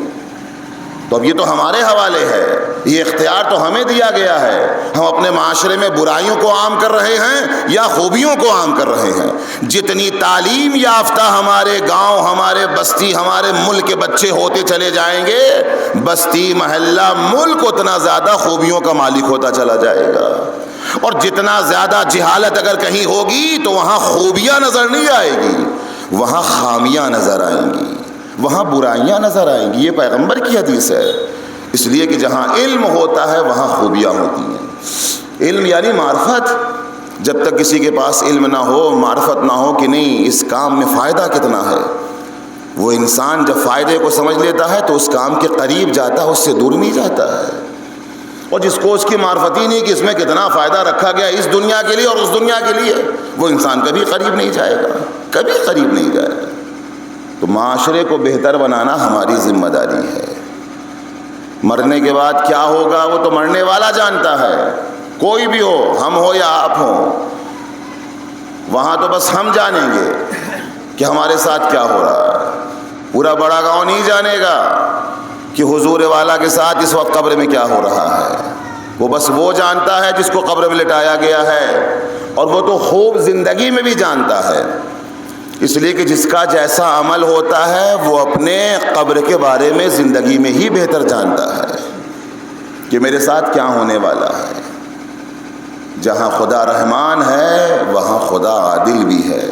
تو اب یہ تو ہمارے حوالے ہے، یہ اختیار تو ہمیں دیا گیا ہے، ہم اپنے معاشرے میں برائیوں کو عام کر رہے ہیں یا خوبیوں کو عام کر رہے ہیں۔ جتنی تعلیم یافتہ ہمارے گاؤں، ہمارے بستی، ہمارے ملک کے بچے ہوتے چلے جائیں گے، بستی، محلہ، ملک اتنا زیادہ خوبیوں کا مالک ہوتا چلا جائے گا، اور جتنا زیادہ جہالت اگر کہیں ہوگی تو وہاں خوبیاں نظر نہیں آئے گی، وہاں خامیاں نظر آئیں گی، وہاں برائیاں نظر آئیں گی۔ یہ پیغمبر کی حدیث ہے۔ اس لیے کہ جہاں علم ہوتا ہے وہاں خوبیاں ہوتی ہیں۔ علم یعنی معرفت۔ جب تک کسی کے پاس علم نہ ہو، معرفت نہ ہو کہ نہیں اس کام میں فائدہ کتنا ہے، وہ انسان جب فائدے کو سمجھ لیتا ہے تو اس کام کے قریب جاتا ہے، اس سے دور نہیں جاتا ہے۔ اور جس کو اس کی معرفت ہی نہیں کہ اس میں کتنا فائدہ رکھا گیا اس دنیا کے لیے اور اس دنیا کے لیے، وہ انسان کبھی قریب نہیں جائے گا، کبھی قریب نہیں جائے گا۔ تو معاشرے کو بہتر بنانا ہماری ذمہ داری ہے۔ مرنے کے بعد کیا ہوگا وہ تو مرنے والا جانتا ہے، کوئی بھی ہو، ہم ہو یا آپ ہوں، وہاں تو بس ہم جانیں گے کہ ہمارے ساتھ کیا ہو رہا ہے۔ پورا بڑا گاؤں نہیں جانے گا کہ حضور والا کے ساتھ اس وقت قبر میں کیا ہو رہا ہے، وہ بس وہ جانتا ہے جس کو قبر میں لٹایا گیا ہے، اور وہ تو خوب زندگی میں بھی جانتا ہے۔ اس لیے کہ جس کا جیسا عمل ہوتا ہے وہ اپنے قبر کے بارے میں زندگی میں ہی بہتر جانتا ہے کہ میرے ساتھ کیا ہونے والا ہے۔ جہاں خدا رحمان ہے وہاں خدا عادل بھی ہے۔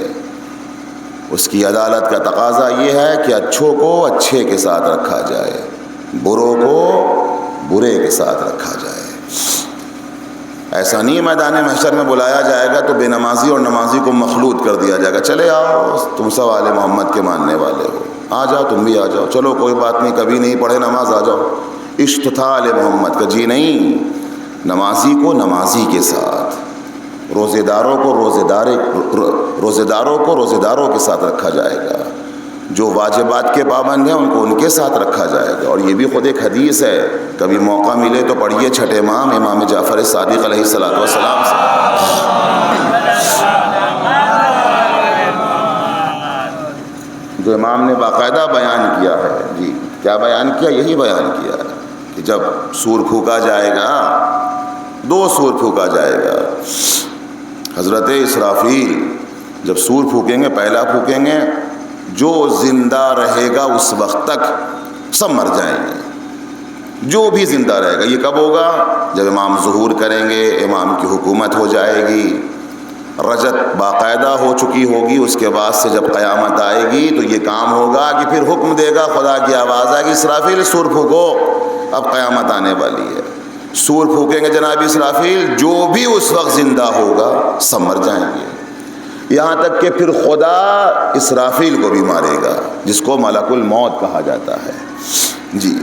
اس کی عدالت کا تقاضا یہ ہے کہ اچھوں کو اچھے کے ساتھ رکھا جائے، بروں کو برے کے ساتھ رکھا جائے۔ ایسا نہیں میدان محشر میں بلایا جائے گا تو بے نمازی اور نمازی کو مخلوط کر دیا جائے گا، چلے آؤ تم سب آل محمد کے ماننے والے ہو، آ جاؤ تم بھی آ جاؤ، چلو کوئی بات نہیں، کبھی نہیں پڑھے نماز، آ جاؤ۔ عشق تھا آل محمد کا، جی نہیں، نمازی کو نمازی کے ساتھ، روزے داروں کو روزے داروں کے ساتھ رکھا جائے گا، جو واجبات کے پابند ہیں ان کو ان کے ساتھ رکھا جائے گا۔ اور یہ بھی خود ایک حدیث ہے، کبھی موقع ملے تو پڑھیے چھٹے امام جعفر صادق علیہ الصلوۃ والسلام سے۔ جو امام نے باقاعدہ بیان کیا ہے، جی کیا بیان کیا؟ یہی بیان کیا ہے کہ جب سور پھونکا جائے گا، 2 سور پھونکا جائے گا۔ حضرت اسرافیل جب سور پھونکیں گے، پہلا پھونکیں گے، جو زندہ رہے گا اس وقت تک سب مر جائیں گے، جو بھی زندہ رہے گا۔ یہ کب ہوگا؟ جب امام ظہور کریں گے، امام کی حکومت ہو جائے گی، رجت باقاعدہ ہو چکی ہوگی، اس کے بعد سے جب قیامت آئے گی تو یہ کام ہوگا کہ پھر حکم دے گا، خدا کی آواز آئے گی، اسرافیل سور پھونکو، اب قیامت آنے والی ہے۔ سور پھونکیں گے جناب اسرافیل، جو بھی اس وقت زندہ ہوگا سب مر جائیں گے، یہاں تک کہ پھر خدا اسرافیل کو بھی مارے گا، جس کو ملک الموت کہا جاتا ہے، جی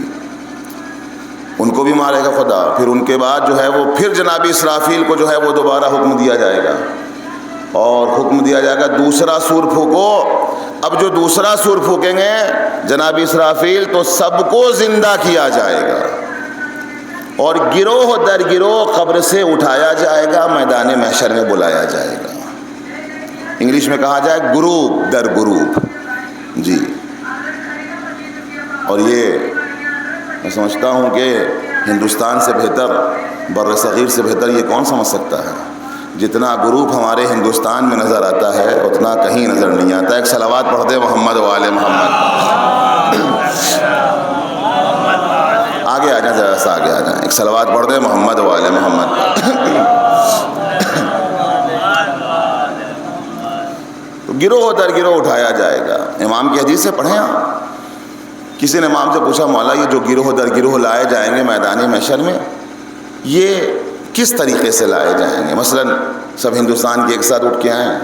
ان کو بھی مارے گا خدا۔ پھر ان کے بعد جو ہے وہ پھر جناب اسرافیل کو جو ہے وہ دوبارہ حکم دیا جائے گا، اور حکم دیا جائے گا دوسرا سور پھونکو۔ اب جو دوسرا سور پھونکیں گے جناب اسرافیل تو سب کو زندہ کیا جائے گا، اور گروہ در گروہ قبر سے اٹھایا جائے گا، میدان محشر میں بلایا جائے گا۔ انگلش میں کہا جائے گروپ در گروپ، جی۔ اور یہ میں سمجھتا ہوں کہ ہندوستان سے بہتر، بر صغیر سے بہتر یہ کون سمجھ سکتا ہے؟ جتنا گروپ ہمارے ہندوستان میں نظر آتا ہے اتنا کہیں نظر نہیں آتا۔ ایک صلوات پڑھ دے محمد و آل محمد۔ آگے آ جائیں، ذرا سا آگے آ جائیں، ایک صلوات پڑھ دے محمد و آل محمد۔ تو گروہ در گروہ اٹھایا جائے گا۔ امام کی حدیث سے پڑھیں آپ۔ کسی نے امام سے پوچھا، مولا یہ جو گروہ در گروہ لائے جائیں گے میدان محشر میں، یہ کس طریقے سے لائے جائیں گے؟ مثلا سب ہندوستان کے ایک ساتھ اٹھ کے آئیں،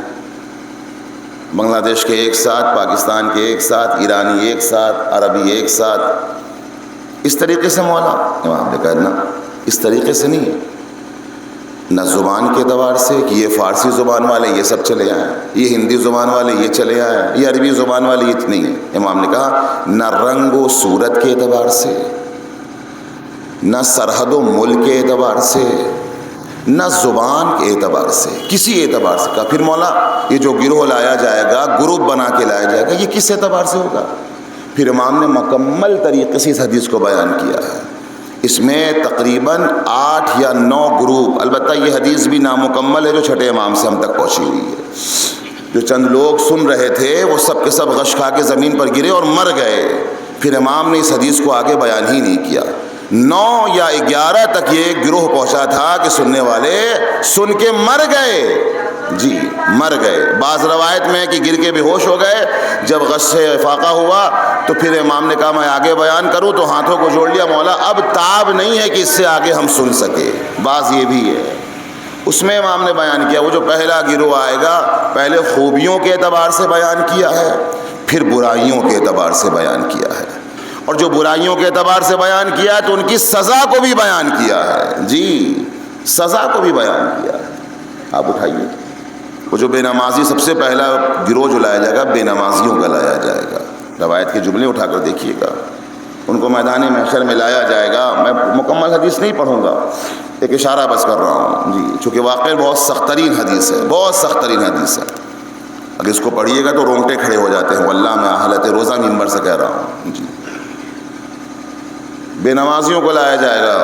بنگلہ دیش کے ایک ساتھ، پاکستان کے ایک ساتھ، ایرانی ایک ساتھ، عربی ایک ساتھ، اس طریقے سے مولا؟ امام نے کہا نا، اس طریقے سے نہیں، نہ زبان کے اعتبار سے کہ یہ فارسی زبان والے یہ سب چلے آئیں، یہ ہندی زبان والے یہ چلے آئیں، یہ عربی زبان والے یہ نہیں ہے۔ امام نے کہا نہ رنگ و صورت کے اعتبار سے، نہ سرحد و ملک کے اعتبار سے، نہ زبان کے اعتبار سے، کسی اعتبار سے. کہا پھر مولا یہ جو گروہ لایا جائے گا، گروپ بنا کے لایا جائے گا، یہ کس اعتبار سے ہوگا؟ پھر امام نے مکمل طریقے سے اس حدیث کو بیان کیا ہے. اس میں تقریباً 8 یا 9 گروپ، البتہ یہ حدیث بھی نامکمل ہے جو چھٹے امام سے ہم تک پہنچی ہوئی ہے. جو چند لوگ سن رہے تھے وہ سب کے سب غش کھا کے زمین پر گرے اور مر گئے. پھر امام نے اس حدیث کو آگے بیان ہی نہیں کیا. 9 یا 11 تک یہ گروہ پہنچا تھا کہ سننے والے سن کے مر گئے. جی مر گئے. بعض روایت میں ہے کہ گر کے بے ہوش ہو گئے. جب غش سے افاقہ ہوا تو پھر امام نے کہا میں آگے بیان کروں، تو ہاتھوں کو جوڑ لیا، مولا اب تاب نہیں ہے کہ اس سے آگے ہم سن سکے. بعض یہ بھی ہے. اس میں امام نے بیان کیا وہ جو پہلا گروہ آئے گا، پہلے خوبیوں کے اعتبار سے بیان کیا ہے، پھر برائیوں کے اعتبار سے بیان کیا ہے. اور جو برائیوں کے اعتبار سے بیان کیا ہے تو ان کی سزا کو بھی بیان کیا ہے. جی سزا کو بھی بیان کیا ہے. آپ اٹھائیے. وہ جو بے نمازی، سب سے پہلا گروہ جو لایا جائے گا بے نمازیوں کا لایا جائے گا. روایت کے جملے اٹھا کر دیکھیے گا. ان کو میدان محشر میں لایا جائے گا. میں مکمل حدیث نہیں پڑھوں گا، ایک اشارہ بس کر رہا ہوں. جی چونکہ واقعی بہت سخت ترین حدیث ہے، بہت سخت ترین حدیث ہے. اگر اس کو پڑھیے گا تو رونگٹے کھڑے ہو جاتے ہیں. واللہ میں حالت روزہ ممبر سے کہہ رہا ہوں. جی بے نمازیوں کو لایا جائے گا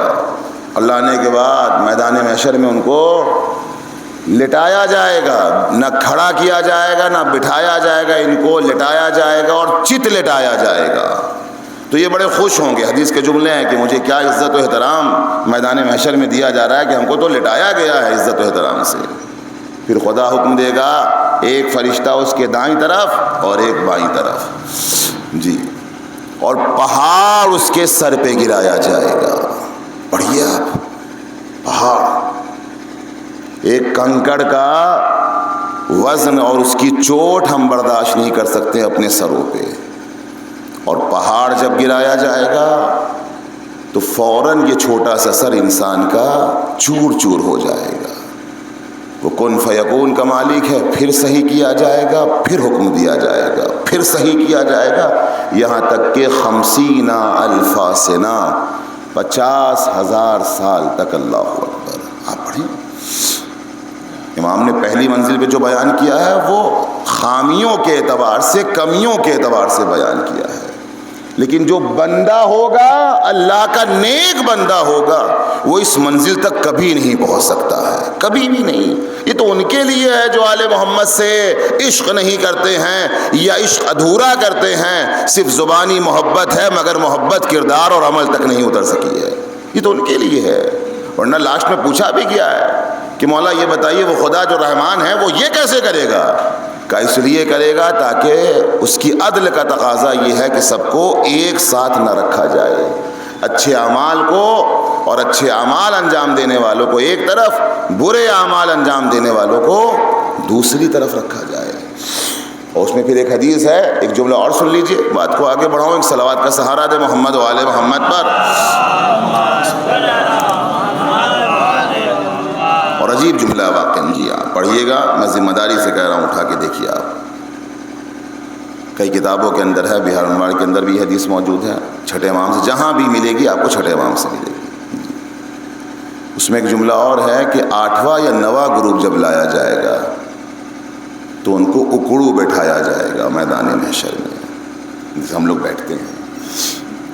اور لانے کے بعد میدان محشر میں ان کو لٹایا جائے گا. نہ کھڑا کیا جائے گا نہ بٹھایا جائے گا، ان کو لٹایا جائے گا اور چت لٹایا جائے گا. تو یہ بڑے خوش ہوں گے. حدیث کے جملے ہیں کہ مجھے کیا عزت و احترام میدان محشر میں دیا جا رہا ہے کہ ہم کو تو لٹایا گیا ہے عزت و احترام سے. پھر خدا حکم دے گا ایک فرشتہ اس کے دائیں طرف اور ایک بائیں طرف. جی اور پہاڑ اس کے سر پہ گرایا جائے گا. پڑھیے آپ. پہاڑ، ایک کنکڑ کا وزن اور اس کی چوٹ ہم برداشت نہیں کر سکتے اپنے سروں پہ. اور پہاڑ جب گرایا جائے گا تو فوراً یہ چھوٹا سا سر انسان کا چور چور ہو جائے گا. وہ کن فیکون کا مالک ہے. پھر صحیح کیا جائے گا، پھر حکم دیا جائے گا، پھر صحیح کیا جائے گا، یہاں تک کہ 50,000 سنہ 50,000 سال تک. اللہ اکبر. آپ پڑھیں. امام نے پہلی منزل پہ جو بیان کیا ہے وہ خامیوں کے اعتبار سے، کمیوں کے اعتبار سے بیان کیا ہے. لیکن جو بندہ ہوگا، اللہ کا نیک بندہ ہوگا، وہ اس منزل تک کبھی نہیں پہنچ سکتا ہے، کبھی بھی نہیں. یہ تو ان کے لیے ہے جو آل محمد سے عشق نہیں کرتے ہیں یا عشق ادھورا کرتے ہیں. صرف زبانی محبت ہے مگر محبت کردار اور عمل تک نہیں اتر سکی ہے. یہ تو ان کے لیے ہے. ورنہ لاسٹ میں پوچھا بھی کیا ہے کہ مولا یہ بتائیے وہ خدا جو رحمان ہے وہ یہ کیسے کرے گا؟ کہ اس لیے کرے گا تاکہ اس کی عدل کا تقاضا یہ ہے کہ سب کو ایک ساتھ نہ رکھا جائے. اچھے اعمال کو اور اچھے اعمال انجام دینے والوں کو ایک طرف، برے اعمال انجام دینے والوں کو دوسری طرف رکھا جائے. اور اس میں پھر ایک حدیث ہے، ایک جملہ اور سن لیجئے، بات کو آگے بڑھاؤں. ایک صلوات کا سہارا دے محمد و آل محمد پر. اور عجیب جملہ واقعی. جی آپ پڑھیے گا، میں ذمہ داری سے کہہ رہا ہوں، اٹھا کے دیکھیے آپ. کئی کتابوں کے اندر ہے، بہار انوار کے اندر بھی حدیث موجود ہے. چھٹے امام سے جہاں بھی ملے گی آپ کو چھٹے امام سے ملے گی. اس میں ایک جملہ اور ہے کہ 8واں یا 9واں گروپ جب لایا جائے گا تو ان کو اکڑو بٹھایا جائے گا میدان محشر میں، جیسے ہم لوگ بیٹھتے ہیں.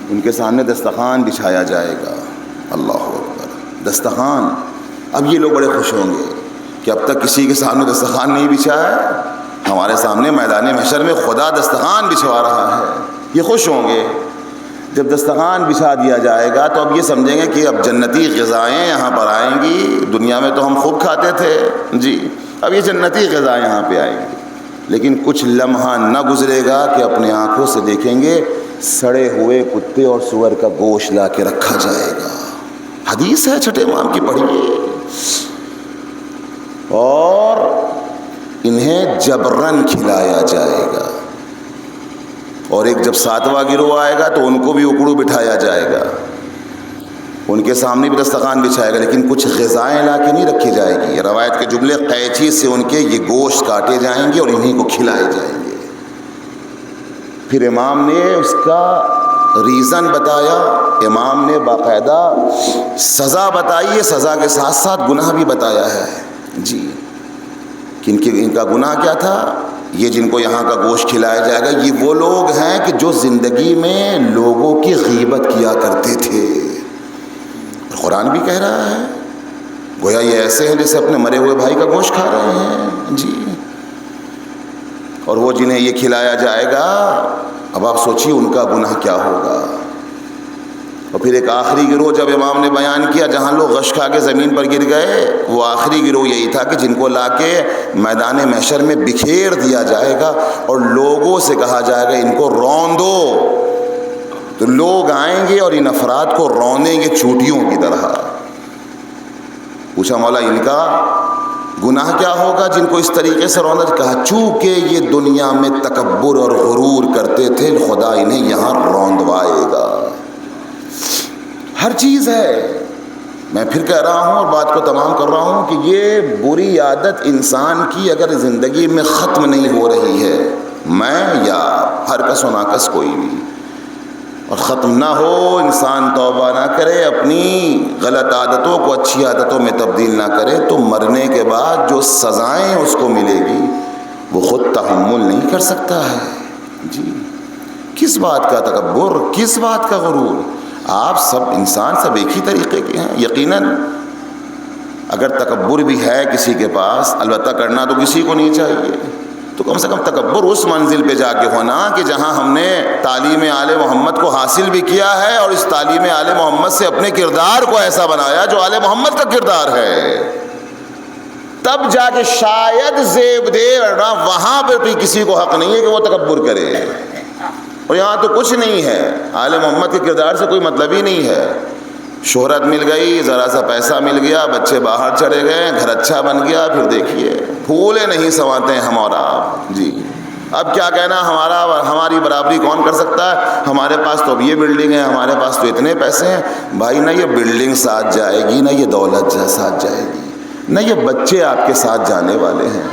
ان کے سامنے دسترخوان بچھایا جائے گا. اللہ اکبر. دسترخوان. اب یہ لوگ بڑے خوش ہوں گے کہ اب تک کسی کے سامنے دسترخوان نہیں بچھا ہے، ہمارے سامنے میدان محشر میں خدا دسترخوان بچھوا رہا ہے. یہ خوش ہوں گے. جب دسترخوان بچھا دیا جائے گا تو اب یہ سمجھیں گے کہ اب جنتی غذائیں یہاں پر آئیں گی. دنیا میں تو ہم خوب کھاتے تھے، جی اب یہ جنتی غذائیں یہاں پہ آئیں گی. لیکن کچھ لمحہ نہ گزرے گا کہ اپنے آنکھوں سے دیکھیں گے سڑے ہوئے کتے اور سور کا گوشت لا کے رکھا جائے گا. حدیث ہے چھٹے امام کی، پڑھیے. اور انہیں جبرن کھلایا جائے گا. اور ایک جب 7واں گروہ آئے گا تو ان کو بھی اکڑو بٹھایا جائے گا. ان کے سامنے بھی دسترخوان بچھائے گا، لیکن کچھ غذائیں لا کے نہیں رکھی جائے گی. روایت کے جملے، قینچی سے ان کے یہ گوشت کاٹے جائیں گے اور انہیں کو کھلائے جائیں گے. پھر امام نے اس کا ریزن بتایا امام نے، باقاعدہ سزا بتائی ہے، سزا کے ساتھ ساتھ گناہ بھی بتایا ہے جی. ان کا گناہ کیا تھا؟ یہ جن کو یہاں کا گوشت کھلایا جائے گا یہ وہ لوگ ہیں کہ جو زندگی میں لوگوں کی غیبت کیا کرتے تھے. قرآن بھی کہہ رہا ہے گویا یہ ایسے ہیں جیسے اپنے مرے ہوئے بھائی کا گوشت کھا رہے ہیں جی. اور وہ جنہیں یہ کھلایا جائے گا، اب آپ سوچیے ان کا گناہ کیا ہوگا. اور پھر ایک آخری گروہ جب امام نے بیان کیا جہاں لوگ غش کھا کے زمین پر گر گئے، وہ آخری گروہ یہی تھا کہ جن کو لا کے میدان محشر میں بکھیر دیا جائے گا اور لوگوں سے کہا جائے گا ان کو رون دو. تو لوگ آئیں گے اور ان افراد کو روندیں گے چوٹیوں کی طرح. پوچھا مولا ان کا گناہ کیا ہوگا جن کو اس طریقے سے رونا؟ کہا چونکہ یہ دنیا میں تکبر اور غرور کرتے تھے خدا انہیں یہاں روندوائے گا. ہر چیز ہے. میں پھر کہہ رہا ہوں اور بات کو تمام کر رہا ہوں کہ یہ بری عادت انسان کی اگر زندگی میں ختم نہیں ہو رہی ہے، میں یا ہر کس و ناکس کوئی بھی، اور ختم نہ ہو، انسان توبہ نہ کرے، اپنی غلط عادتوں کو اچھی عادتوں میں تبدیل نہ کرے، تو مرنے کے بعد جو سزائیں اس کو ملے گی وہ خود تحمل نہیں کر سکتا ہے جی. کس بات کا تکبر، کس بات کا غرور؟ آپ سب انسان سب ایک ہی طریقے کے ہیں. یقیناً اگر تکبر بھی ہے کسی کے پاس، البتہ کرنا تو کسی کو نہیں چاہیے، تو کم سے کم تکبر اس منزل پہ جا کے ہونا کہ جہاں ہم نے تعلیم آل محمد کو حاصل بھی کیا ہے اور اس تعلیم آل محمد سے اپنے کردار کو ایسا بنایا جو آل محمد کا کردار ہے. تب جا کے شاید زیب دے، ورنہ وہاں پہ بھی کسی کو حق نہیں ہے کہ وہ تکبر کرے. اور یہاں تو کچھ نہیں ہے، آل محمد کے کردار سے کوئی مطلب ہی نہیں ہے. شہرت مل گئی، ذرا سا پیسہ مل گیا، بچے باہر چلے گئے، گھر اچھا بن گیا، پھر دیکھیے پھولے نہیں سنواتے ہیں ہم اور آپ جی. اب کیا کہنا، ہماری برابری کون کر سکتا ہے؟ ہمارے پاس تو اب یہ بلڈنگ ہے، ہمارے پاس تو اتنے پیسے ہیں. بھائی نہ یہ بلڈنگ ساتھ جائے گی، نہ یہ دولت ساتھ جائے گی، نہ یہ بچے آپ کے ساتھ جانے والے ہیں.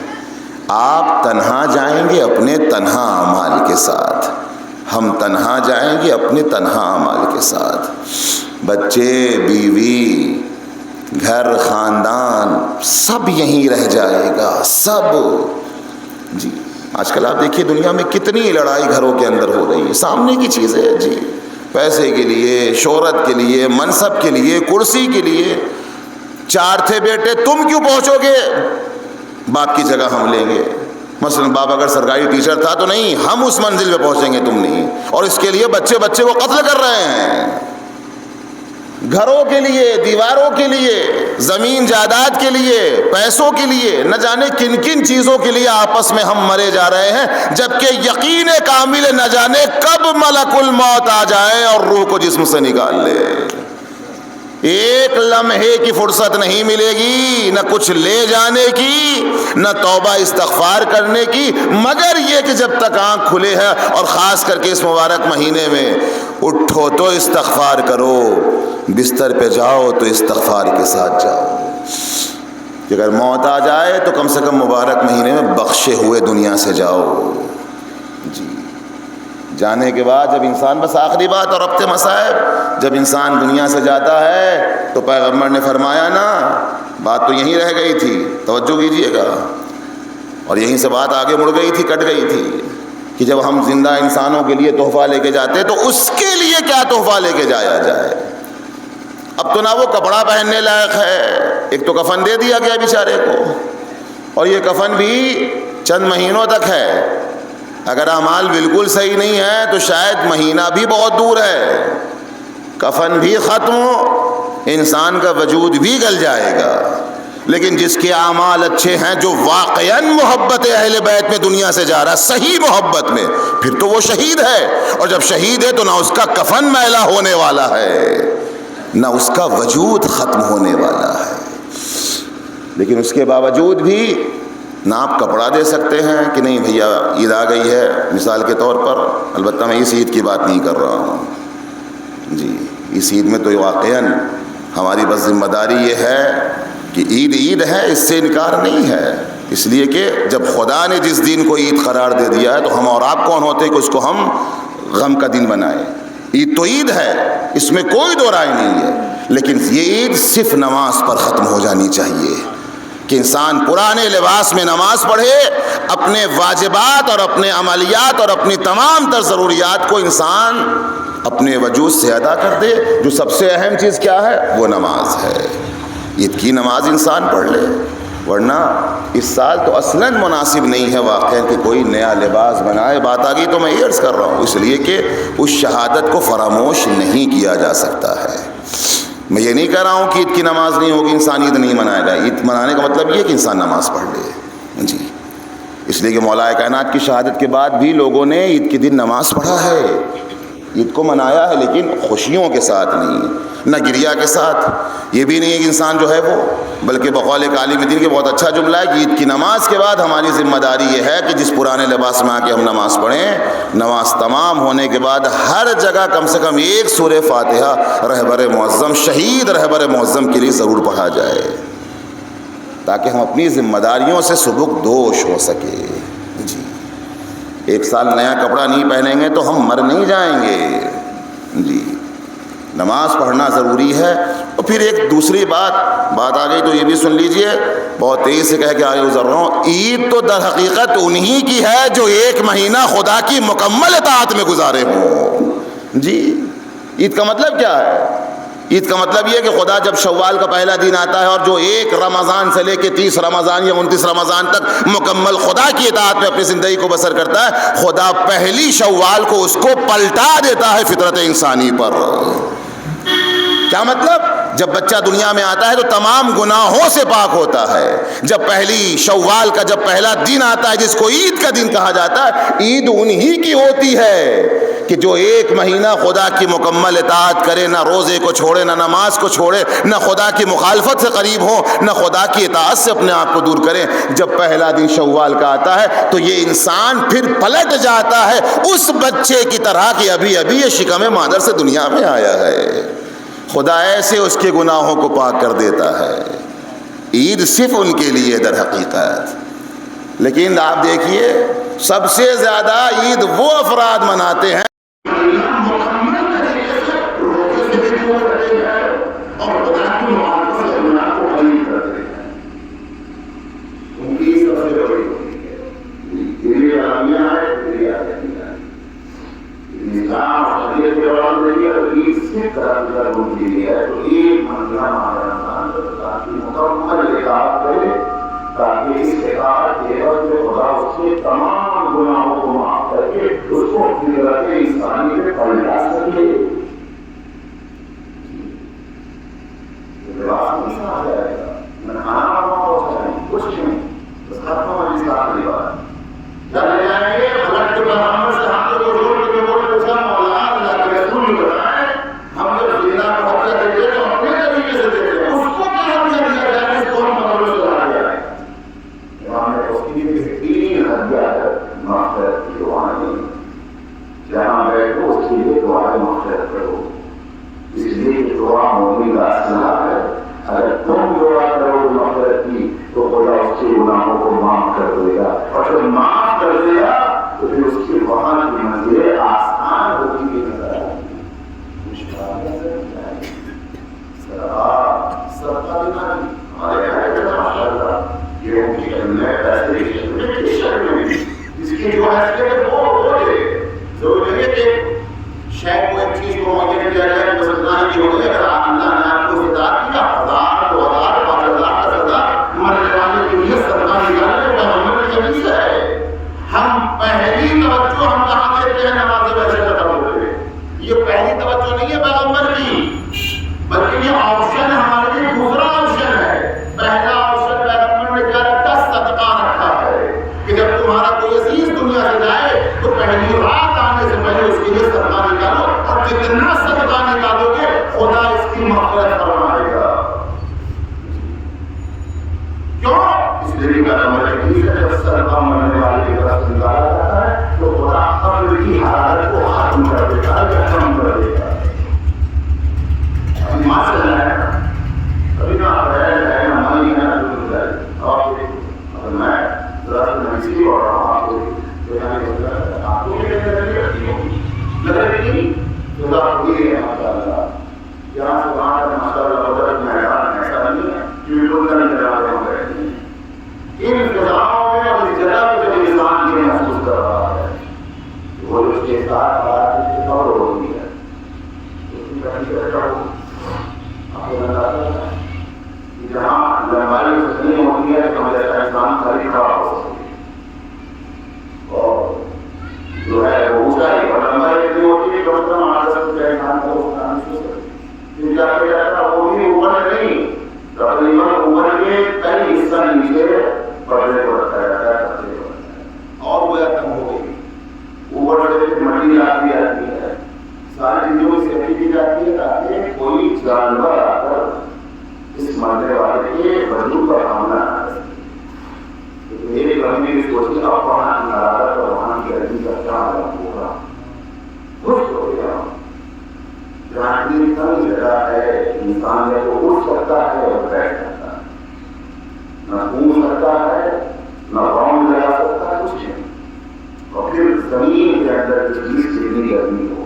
آپ تنہا جائیں گے اپنے تنہا اعمال کے ساتھ، ہم تنہا جائیں گے اپنے تنہا اعمال کے ساتھ. بچے، بیوی، گھر، خاندان سب یہیں رہ جائے گا، سب جی. آج کل آپ دیکھیے دنیا میں کتنی لڑائی گھروں کے اندر ہو رہی ہے، سامنے کی چیزیں جی، پیسے کے لیے، شہرت کے لیے، منصب کے لیے، کرسی کے لیے. 4 تھے بیٹے، تم کیوں پہنچو گے؟ باپ کی جگہ ہم لیں گے. مثلا باپ اگر سرکاری ٹیچر تھا تو نہیں، ہم اس منزل پہ پہنچیں گے، تم نہیں. اور اس کے لیے بچے کو قتل کر رہے ہیں. گھروں کے لیے، دیواروں کے لیے، زمین جائیداد کے لیے، پیسوں کے لیے، نہ جانے کن کن چیزوں کے لیے آپس میں ہم مرے جا رہے ہیں، جبکہ یقین کامل نہ جانے کب ملک الموت آ جائے اور روح کو جسم سے نکال لے. ایک لمحے کی فرصت نہیں ملے گی، نہ کچھ لے جانے کی، نہ توبہ استغفار کرنے کی، مگر یہ کہ جب تک آنکھ کھلے ہے، اور خاص کر کے اس مبارک مہینے میں، اٹھو تو استغفار کرو، بستر پہ جاؤ تو استغفار کے ساتھ جاؤ. کہ اگر موت آ جائے تو کم سے کم مبارک مہینے میں بخشے ہوئے دنیا سے جاؤ جی. جانے کے بعد جب انسان، بس آخری بات اور اب مصائب، جب انسان دنیا سے جاتا ہے تو پیغمبر نے فرمایا نا، بات تو یہیں رہ گئی تھی، توجہ کیجیے گا، اور یہیں سے بات آگے مڑ گئی تھی، کٹ گئی تھی، کہ جب ہم زندہ انسانوں کے لیے تحفہ لے کے جاتے تو اس کے لیے کیا تحفہ لے کے جایا جائے. اب تو نہ وہ کپڑا پہننے لائق ہے، ایک تو کفن دے دیا گیا بیچارے کو، اور یہ کفن بھی چند مہینوں تک ہے. اگر اعمال بالکل صحیح نہیں ہے تو شاید مہینہ بھی بہت دور ہے، کفن بھی ختم، انسان کا وجود بھی گل جائے گا. لیکن جس کے اعمال اچھے ہیں، جو واقعاً محبت اہل بیت میں دنیا سے جا رہا، صحیح محبت میں، پھر تو وہ شہید ہے. اور جب شہید ہے تو نہ اس کا کفن میلا ہونے والا ہے، نہ اس کا وجود ختم ہونے والا ہے. لیکن اس کے باوجود بھی نہ آپ کپڑا دے سکتے ہیں کہ نہیں بھیا عید آ گئی ہے مثال کے طور پر. البتہ میں اس عید کی بات نہیں کر رہا ہوں جی. اس عید میں تو واقعاً ہماری بس ذمہ داری یہ ہے کہ عید ہے، اس سے انکار نہیں ہے. اس لیے کہ جب خدا نے جس دن کو عید قرار دے دیا ہے تو ہم اور آپ کون ہوتے کہ اس کو ہم غم کا دن بنائیں. عید تو عید ہے، اس میں کوئی دو رائے نہیں ہے، لیکن یہ عید صرف نماز پر ختم ہو جانی چاہیے کہ انسان پرانے لباس میں نماز پڑھے، اپنے واجبات اور اپنے عملیات اور اپنی تمام تر ضروریات کو انسان اپنے وجود سے ادا کر دے۔ جو سب سے اہم چیز کیا ہے؟ وہ نماز ہے۔ عید کی نماز انسان پڑھ لے، ورنہ اس سال تو اصلاً مناسب نہیں ہے واقعہ کہ کوئی نیا لباس بنائے۔ بات آ گئی تو میں یہ عرض کر رہا ہوں، اس لیے کہ اس شہادت کو فراموش نہیں کیا جا سکتا ہے۔ میں یہ نہیں کہہ رہا ہوں کہ عید کی نماز نہیں ہوگی، انسان عید نہیں منائے گا۔ عید منانے کا مطلب یہ کہ انسان نماز پڑھ لے جی، اس لیے کہ مولا کائنات کی شہادت کے بعد بھی لوگوں نے عید کے دن نماز پڑھا ہے، عید کو منایا ہے، لیکن خوشیوں کے ساتھ نہیں، نہ گریا کے ساتھ۔ یہ بھی نہیں ہے کہ انسان جو ہے وہ، بلکہ بقول ایک عالم دین کے بہت اچھا جملہ ہے کہ عید کی نماز کے بعد ہماری ذمہ داری یہ ہے کہ جس پرانے لباس میں آ کے ہم نماز پڑھیں، نماز تمام ہونے کے بعد ہر جگہ کم سے کم ایک سورہ فاتحہ رہبر معظم، شہید رہبر معظم کے لیے ضرور پڑھا جائے، تاکہ ہم اپنی ذمہ داریوں سے سبک دوش ہو سکے جی۔ ایک سال نیا کپڑا نہیں پہنیں گے تو ہم مر نہیں جائیں گے جی۔ نماز پڑھنا ضروری ہے۔ اور پھر ایک دوسری بات آ گئی تو یہ بھی سن لیجئے، بہت تیز سے کہہ کے آگے گزر رہا ہوں۔ عید تو در حقیقت انہی کی ہے جو ایک مہینہ خدا کی مکمل اطاعت میں گزارے ہوں جی۔ عید کا مطلب کیا ہے؟ عید کا مطلب یہ کہ خدا جب شوال کا پہلا دن آتا ہے اور جو ایک رمضان سے لے کے 30 رمضان یا 29 رمضان تک مکمل خدا کی اطاعت میں اپنی زندگی کو بسر کرتا ہے، خدا پہلی شوال کو اس کو پلٹا دیتا ہے فطرت انسانی پر۔ کیا مطلب؟ جب بچہ دنیا میں آتا ہے تو تمام گناہوں سے پاک ہوتا ہے۔ جب پہلی شوال کا جب پہلا دن آتا ہے جس کو عید کا دن کہا جاتا ہے، عید انہی کی ہوتی ہے کہ جو ایک مہینہ خدا کی مکمل اطاعت کرے، نہ روزے کو چھوڑے، نہ نماز کو چھوڑے، نہ خدا کی مخالفت سے قریب ہو، نہ خدا کی اطاعت سے اپنے آپ کو دور کرے۔ جب پہلا دن شوال کا آتا ہے تو یہ انسان پھر پلٹ جاتا ہے اس بچے کی طرح کہ ابھی ابھی یہ شکم مادر سے دنیا میں آیا ہے۔ خدا ایسے اس کے گناہوں کو پاک کر دیتا ہے۔ عید صرف ان کے لیے در حقیقت، لیکن آپ دیکھیے سب سے زیادہ عید وہ افراد مناتے ہیں تاکہ اس اطاعت کے عوض میں خدا اس کے تمام گناہوں کو معاف کر کے اس کو فطرت انسانی میں پلٹا سکے۔ لباس نہیں آ جائے گا، نہ کھانا ہو جائے گا، کچھ نہیں، بس ختم ہو جس کا آخری بات چلے جائیں گے پلٹ کے برہمن سے ہاتھ کو جوڑ کے بولے پوچھا مولا اللہ کے رسول بتائیں ہم جب زندہ کو حقیقت دیتے ہیں تو اپنے طریقے سے دیتے ہیں، اس کو کیا حقیقت دیا جائے اس کو ہم قبول سے لا جائے۔ امام تسلیم بہترین ہدیات مغفرت کی دعائیں، جہاں بیٹھو اس کے لیے دعائیں مغفرت کرو، اس لیے کہ دعا مومن کا اسلحہ ہے۔ اگر تم دعا کرو مغفرت کی تو خدا اس کے گناہوں کو معاف کر دے گا، اور جب معاف کر دے گا تو پھر اس کی وہاں کی منزلیں آسان ہوتی بھی نظر آئیں گی۔ صدقہ دینا ہمارے ماشاء اللہ یہ ان کی اہمیت ایسے کی شکل میں اس کی جو حیثیت وہ دے ضروری ہے کہ شاید کوئی چیز کو مجھے کیا جائے مسلمان کی ہوگی، اگر اللہ نے آپ کو اطاعت کیا 1000 2000 5000 10,000 مرنے والے کے لیے صدقہ نکالنے کا ہمیں کمی سے ہے۔ ہم پہلی توجہ ہم کہاں دیتے ہیں نماز ویسے ختم ہو گئے، یہ پہلی توجہ نہیں ہے پیغمبر کی، بلکہ یہ آپشن ہمارے لیے دوسرا آپشن ہے۔ پہلا آپشن پیغمبر نے کیا رکھا؟ صدقہ رکھا ہے کہ جب تمہارا کوئی عزیز دنیا سے جائے تو پہلی رات آنے سے پہلے اس کے لیے صدقہ نکالو، اور جتنا صدقہ نکالو لیے پردے کو رکھا جاتا ہے، پردے کو رکھا ہے، اور وہ ختم ہو گئی. اوپر سے مٹی لاتی جاتی ہے، ساری چیزوں کی سیفٹی کی جاتی ہے تاکہ کوئی جانور آ کر اس مرنے والے کے بدو پر حملہ نہ کر سکے. میری بہن بھی سوچی اب وہاں کی حرارت اور وہاں کی گرمی کا کیا عالم ہوگا. خوش ہو گیا. جہاں اتنی کم جگہ ہے انسان نے وہ اٹھ سکتا ہے اور بیٹھ سکتا ہے، نہ گھوم سکتا ہے نہ راؤنڈ لگا سکتا ہے، کچھ نہیں. اور پھر زمین کے اندر جتنی جتنی گرمی ہو،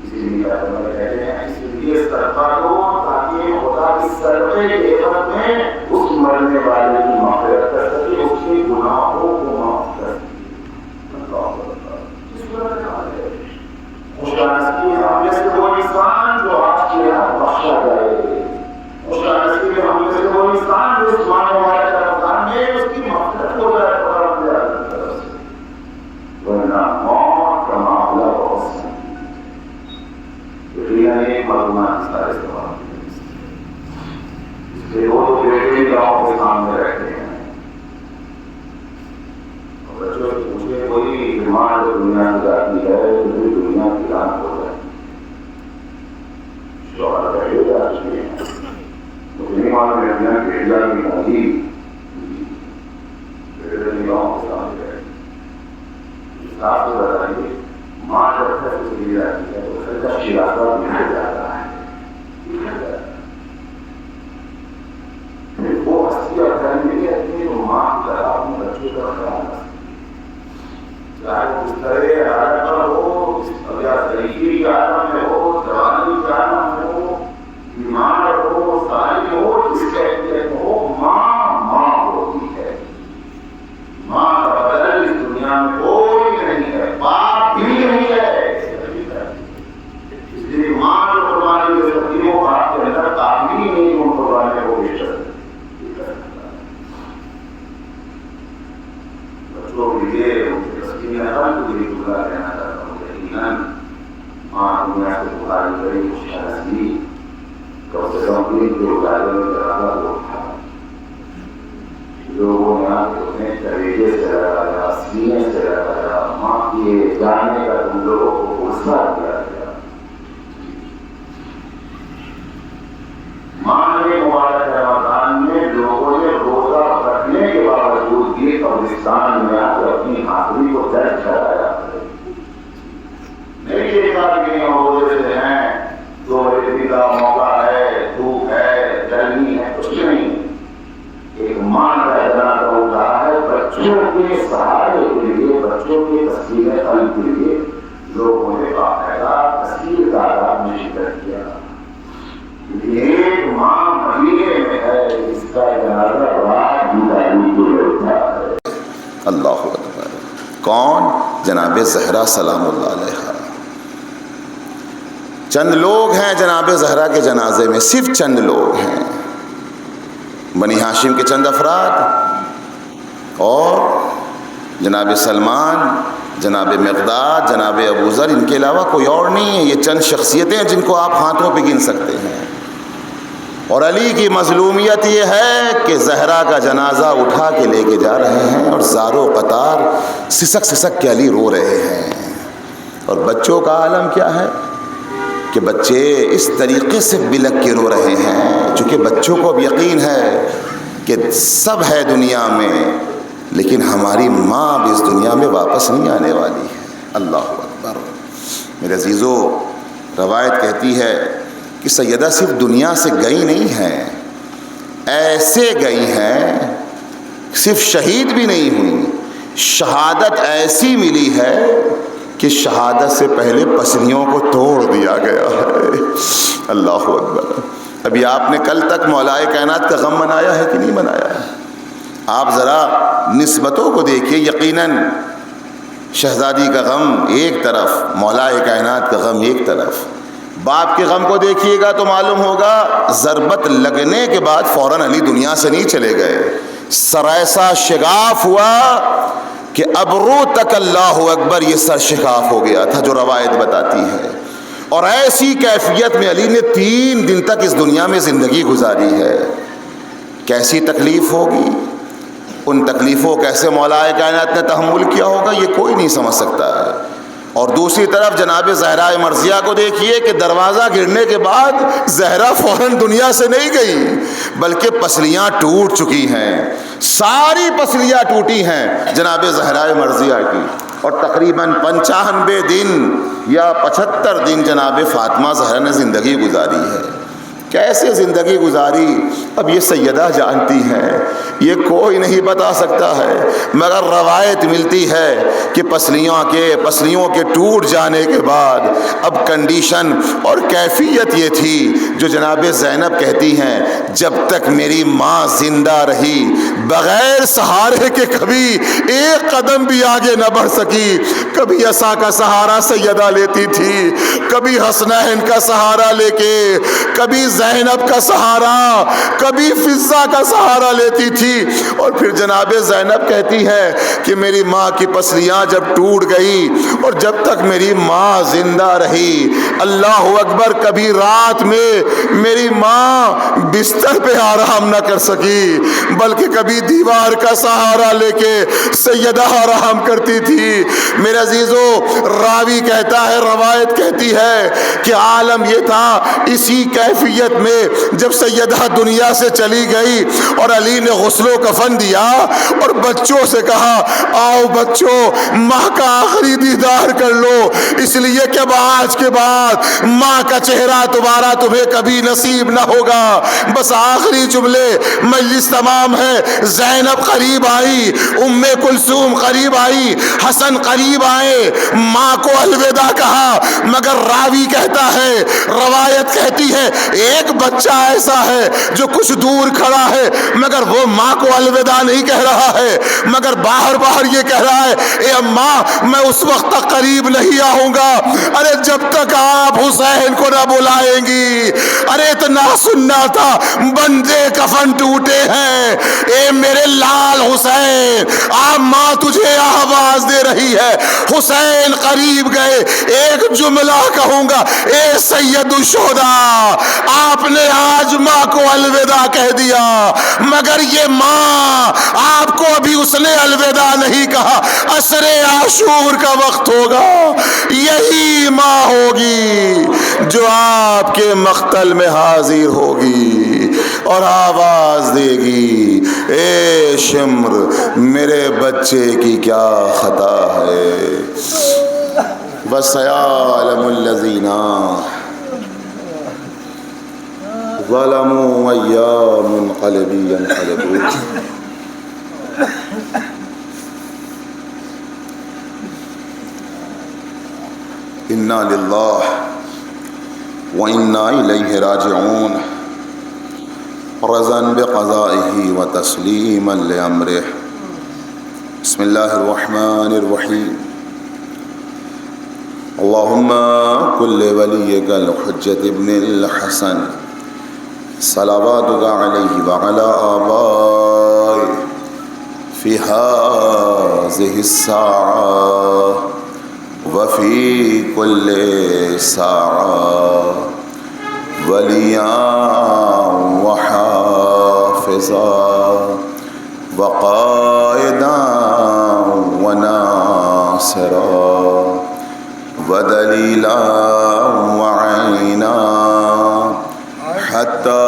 اسی لیے کہتے ہیں اس لیے صدقہ دو تاکہ خدا کی صدقے کے عوض میں اس مرنے والے کی مغفرت کر سکے، اس کے گناہوں کو معاف کر سکے. خوشانصیبی ہم میں سے وہ انسان جو آج کے یہاں بخشا جائے، خوشانصیبی ہم میں سے وہ انسان جو اس مانے والے رمضان میں اس کی مغفرت ہو جائے خدا کی طرف سے. ورنہ موت کا معاملہ بہت سنگین ہے. ایک معلومات سارے سوال اس لیے وہ تو بیٹے گاؤں کے سامنے رہتے ہیں اور بچوں سے پوچھے کوئی بیمار جو دنیا میں جاتی ہے پوری دنیا کی رات ہو جائے. شوہر بیٹھے جا چکے ہیں، مجھے نہیں معلوم ہے دنیا کی بیٹا کی تعلیم بیٹے گاؤں کے سامنے رہتے ہیں. آپ کو بتائیے ماں جب گھر سے چلی جاتی ہے تو گھر کا شراسہ بگڑ جاتا ہے. وہ ہستی اور گھر میں رہتی ہے، وہ ماں کی طرح اپنے بچوں کا خیال رکھتی ہے. چاہے اس طرح حالت پر ہو، یا ضعیفی کے عالم میں ہو، جوانی کے عالم میں ہو، بیمار ہو، سالم ہو، جس کیفیت میں ہو، ماں ماں ہوتی ہے. ماں کا بدل اس دنیا میں کوئی نہیں ہے، باپ بھی نہیں ہے. اس لیے ماں جو قربانی دے سکتی ہے وہ باپ کے اندر قابل ہی نہیں ان قربانی کو پیش کر سکتی. بچوں کے لیے ان کی تسکین عقل کو بھی گزار رہنا چاہتا ہوں. یقیناً ماں دنیا سے بخاری کری خوشحالی کم سے کم دن کے اجالے میں جگہ کو اٹھا. لوگوں نے آپ کو اپنے طریقے سے لگایا، سینے سے لگایا، ماں کے جانے کا تم لوگوں کو غصہ دیا گیا. ماں نے مبارک رمضان میں لوگوں نے روزہ رکھنے کے باوجود بھی قبرستان میں آ کر اپنی حاضری کو درج کرایا. نہیں یہ بات کہ روزے سے ہیں تو ریتی کا موقع ہے، دھوپ ہے، گرمی ہے، کچھ نہیں. ایک ماں کا جنازہ ہو رہا ہے، بچوں کے سہارے کے لیے، بچوں کی تصویر قلب کے لیے لوگوں نے باقاعدہ تصویر تعداد میں شرکت کیا. ایک ماں مہینے میں ہے اس کا جنازہ رات دیوالی کو ہوتا ہے. اللہ اکبر. کون؟ جناب زہرا سلام اللہ علیہا. چند لوگ ہیں جناب زہرا کے جنازے میں، صرف چند لوگ ہیں. بنی ہاشم کے چند افراد اور جناب سلمان، جناب مقداد، جناب ابو ذر، ان کے علاوہ کوئی اور نہیں ہے. یہ چند شخصیتیں ہیں جن کو آپ ہاتھوں پہ گن سکتے ہیں. اور علی کی مظلومیت یہ ہے کہ زہرا کا جنازہ اٹھا کے لے کے جا رہے ہیں اور زار و قطار سسک سسک کے علی رو رہے ہیں. اور بچوں کا عالم کیا ہے کہ بچے اس طریقے سے بلک کے رو رہے ہیں، چونکہ بچوں کو اب یقین ہے کہ سب ہے دنیا میں لیکن ہماری ماں اب اس دنیا میں واپس نہیں آنے والی ہے. اللہ اکبر. میرے عزیزو، روایت کہتی ہے کہ سیدہ صرف دنیا سے گئی نہیں ہیں، ایسے گئی ہیں، صرف شہید بھی نہیں ہوئی، شہادت ایسی ملی ہے کہ شہادت سے پہلے پسلیوں کو توڑ دیا گیا ہے. اللہ اکبر. ابھی آپ نے کل تک مولا کائنات کا غم منایا ہے کہ نہیں منایا ہے؟ آپ ذرا نسبتوں کو دیکھیے. یقیناً شہزادی کا غم ایک طرف، مولا کائنات کا غم ایک طرف. باپ کے غم کو دیکھیے گا تو معلوم ہوگا ضربت لگنے کے بعد فوراً علی دنیا سے نہیں چلے گئے. سرائسا شگاف ہوا کہ ابرو تک اللہ اکبر یہ سر شگاف ہو گیا تھا، جو روایت بتاتی ہے. اور ایسی کیفیت میں علی نے 3 دن تک اس دنیا میں زندگی گزاری ہے. کیسی تکلیف ہوگی. ان تکلیفوں کو کیسے مولا کائنات نے تحمل کیا ہوگا یہ کوئی نہیں سمجھ سکتا ہے۔ اور دوسری طرف جناب زہرا مرضیہ کو دیکھیے کہ دروازہ گرنے کے بعد زہرا فوراً دنیا سے نہیں گئی، بلکہ پسلیاں ٹوٹ چکی ہیں، ساری پسلیاں ٹوٹی ہیں جناب زہرا مرضیہ کی، اور تقریباً 95 دن یا 75 دن جناب فاطمہ زہرا نے زندگی گزاری ہے۔ کیسے زندگی گزاری اب یہ سیدہ جانتی ہیں، یہ کوئی نہیں بتا سکتا ہے، مگر روایت ملتی ہے کہ پسلیوں کے ٹوٹ جانے کے بعد اب کنڈیشن اور کیفیت یہ تھی جو جناب زینب کہتی ہیں، جب تک میری ماں زندہ رہی بغیر سہارے کے کبھی ایک قدم بھی آگے نہ بڑھ سکی۔ کبھی عصا کا سہارا سیدہ لیتی تھی، کبھی حسنین کا سہارا لے کے، کبھی زینب کا سہارا، کبھی فضہ کا سہارا لیتی تھی، اور پھر جناب زینب کہتی ہے کہ میری ماں کی پسلیاں جب ٹوٹ گئی اور جب تک میری ماں زندہ رہی، اللہ اکبر، کبھی رات میں میری ماں بستر پہ آرام نہ کر سکی، بلکہ کبھی دیوار کا سہارا لے کے سیدہ آرام کرتی تھی۔ میرے عزیزو، راوی کہتا ہے، روایت کہتی ہے کہ عالم یہ تھا اسی کیفیت میں جب سیدہ دنیا سے چلی گئی اور علی نے غسل و کفن دیا اور بچوں سے کہا آؤ بچوں ماں کا آخری دیدار کر لو، اس لیے کہ آج کے بعد ماں کا چہرہ دوبارہ تمہیں کبھی نصیب نہ ہوگا۔ بس آخری جملے، مجلس تمام ہے، زینب قریب آئی، ام کلثوم قریب آئی، حسن قریب آئے، ماں کو الوداع کہا، مگر راوی کہتا ہے، روایت کہتی ہے، ایک بچہ ایسا ہے جو کچھ دور کھڑا ہے مگر وہ ماں کو الوداع نہیں کہہ رہا ہے، مگر باہر یہ کہہ رہا ہے، اے اماں میں اس وقت تک قریب نہیں آؤں گا، ارے جب تک آپ حسین کو نہ بلائیں گی۔ ارے اتنا سننا تھا، بندے کفن ٹوٹے ہیں، اے میرے لال حسین، آپ ماں تجھے آواز دے رہی ہے، حسین قریب گئے، ایک جملہ کہوں گا، اے سید الشہداء، آپ نے آج ماں کو الوداع کہہ دیا، مگر یہ ماں آپ کو ابھی اس نے الوداع نہیں کہا، عصر عاشور کا وقت ہوگا، یہی ماں ہوگی جو آپ کے مقتل میں حاضر ہوگی اور آواز دے گی، اے شمر میرے بچے کی کیا خطا ہے، وَسَيَعْلَمُ الَّذِينَ ظَلَمُوا أَيَّ مُنْقَلِبٍ يَنْقَلِبُونَ۔ اِنَّا لِلَّهِ وَإِنَّا إِلَيْهِ رَاجِعُونَ، رَضًا بِقَضَائِهِ وَتَسْلِيمًا لِأَمْرِهِ۔ بسم اللہ الرحمن الرحیم۔ اللہم کل ولیک الحجۃ ابن الحسن صلواتک علیہ وعلی آبائہ فی ہذہ الساعة وفی کل ساعة ولیاً وحافظاً وقائداً وناصراً ودلیلا وعینا حتی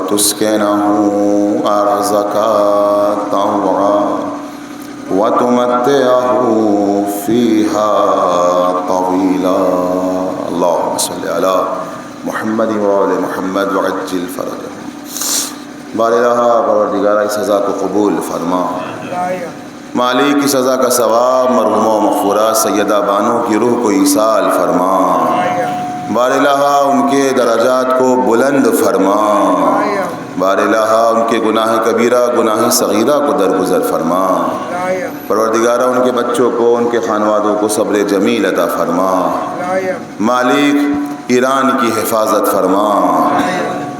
تسکنہ ارضک طوعا وتمتعہ فیہا طویلا۔ اللہم صلی علی محمد وآل محمد وعجل فرجہم۔ بار الہ پروردگارہ اس سزا کو قبول فرما، مالک کی سزا کا ثواب مرحوم و مغفورہ سیدہ بانو کی روح کو ایصال فرما، بار الہ ان کے درجات کو بلند فرما، بار الہ ان کے گناہ کبیرہ گناہ صغیرہ کو درگزر فرما، پروردگارہ ان کے بچوں کو ان کے خانوادوں کو صبر جمیل عطا فرما، مالک ایران کی حفاظت فرما،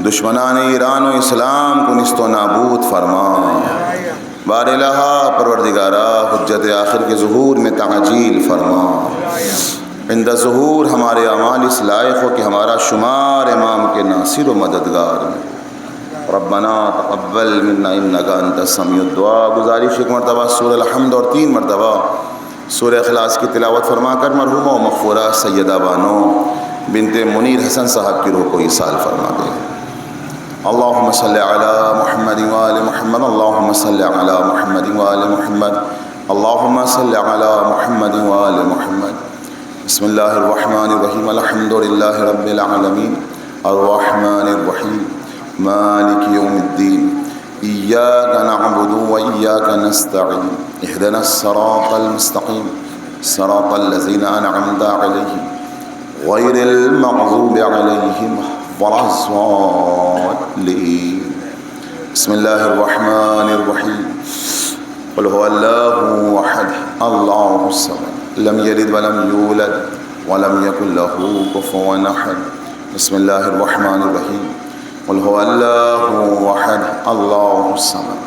دشمنان ایران و اسلام کو نیست و نابود فرما، بار الہ پروردگارہ حجت آخر کے ظہور میں تعجیل فرما، عند ظہور ہمارے اعمال اس لائق ہو کہ ہمارا شمار امام کے ناصر و مددگار میں، ربنا تقبل منا انک انت السمیع الدعاء. گزارش ایک مرتبہ سورہ الحمد اور 3 مرتبہ سورہ اخلاص کی تلاوت فرما کر مرحومہ و مغفورہ سیدہ بانو بنت منیر حسن صاحب کی روح کو ایصال فرما دیں. اللہم صلی علی محمد وآل محمد. اللہم صلی علی محمد وآل محمد. اللہم صلی علی محمد وآل محمد. بسم اللہ الرحمن الرحیم. الحمد للہ رب العالمین الرحمن الرحیم مالک یوم الدین. ایاک نعبد و ایاک نستعین. اہدنا الصراط المستقیم صراط الذین انعمت علیہم غیر المغضوب علیہم ولا الضالین. بسم اللہ الرحمن الرحیم. قل هو الله احد الله الصمد لم يلد ولم يولد ولم يكن له كفوا احد. بسم الله الرحمن الرحيم. قل هو الله احد الله الصمد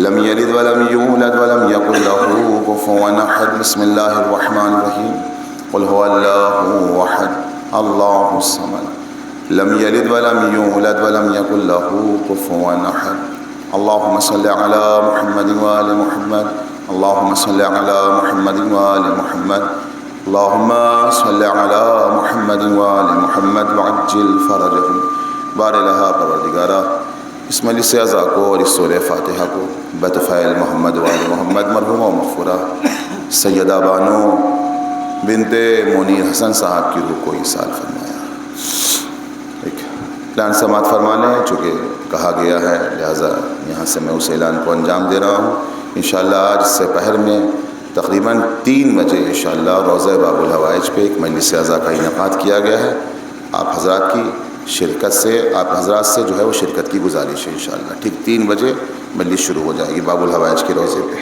لم يلد ولم يولد ولم يكن له كفوا احد. بسم الله الرحمن الرحيم. قل هو الله احد الله الصمد لم يلد ولم يولد ولم يكن له كفوا احد. اللهم صل على محمد وآل محمد. اللهم صل على محمد وآل محمد. اللهم صل على محمد وآل محمد وعجل فرجهم. بار الہا پروردگارہ اس مجلس اعزا کو اور اس سورہ فاتحہ کو بطفیل محمد وآل محمد مرحومہ و مغفورہ سیدہ بانو بنت منیر حسن صاحب کی روح کو ایصال فرمایا. ایک اعلان سماعت فرما لیں. چونکہ کہا گیا ہے لہٰذا یہاں سے میں اس اعلان کو انجام دے رہا ہوں. انشاءاللہ آج سے پہر میں تقریباً 3 بجے انشاءاللہ روضہ باب الحوائج پہ ایک مجلس اعزا کا انعقاد کیا گیا ہے. آپ حضرات کی شرکت سے آپ حضرات سے جو ہے وہ شرکت کی گزارش ہے. انشاءاللہ ٹھیک 3 بجے مجلس شروع ہو جائے گی باب الحوائج کے روضے پہ.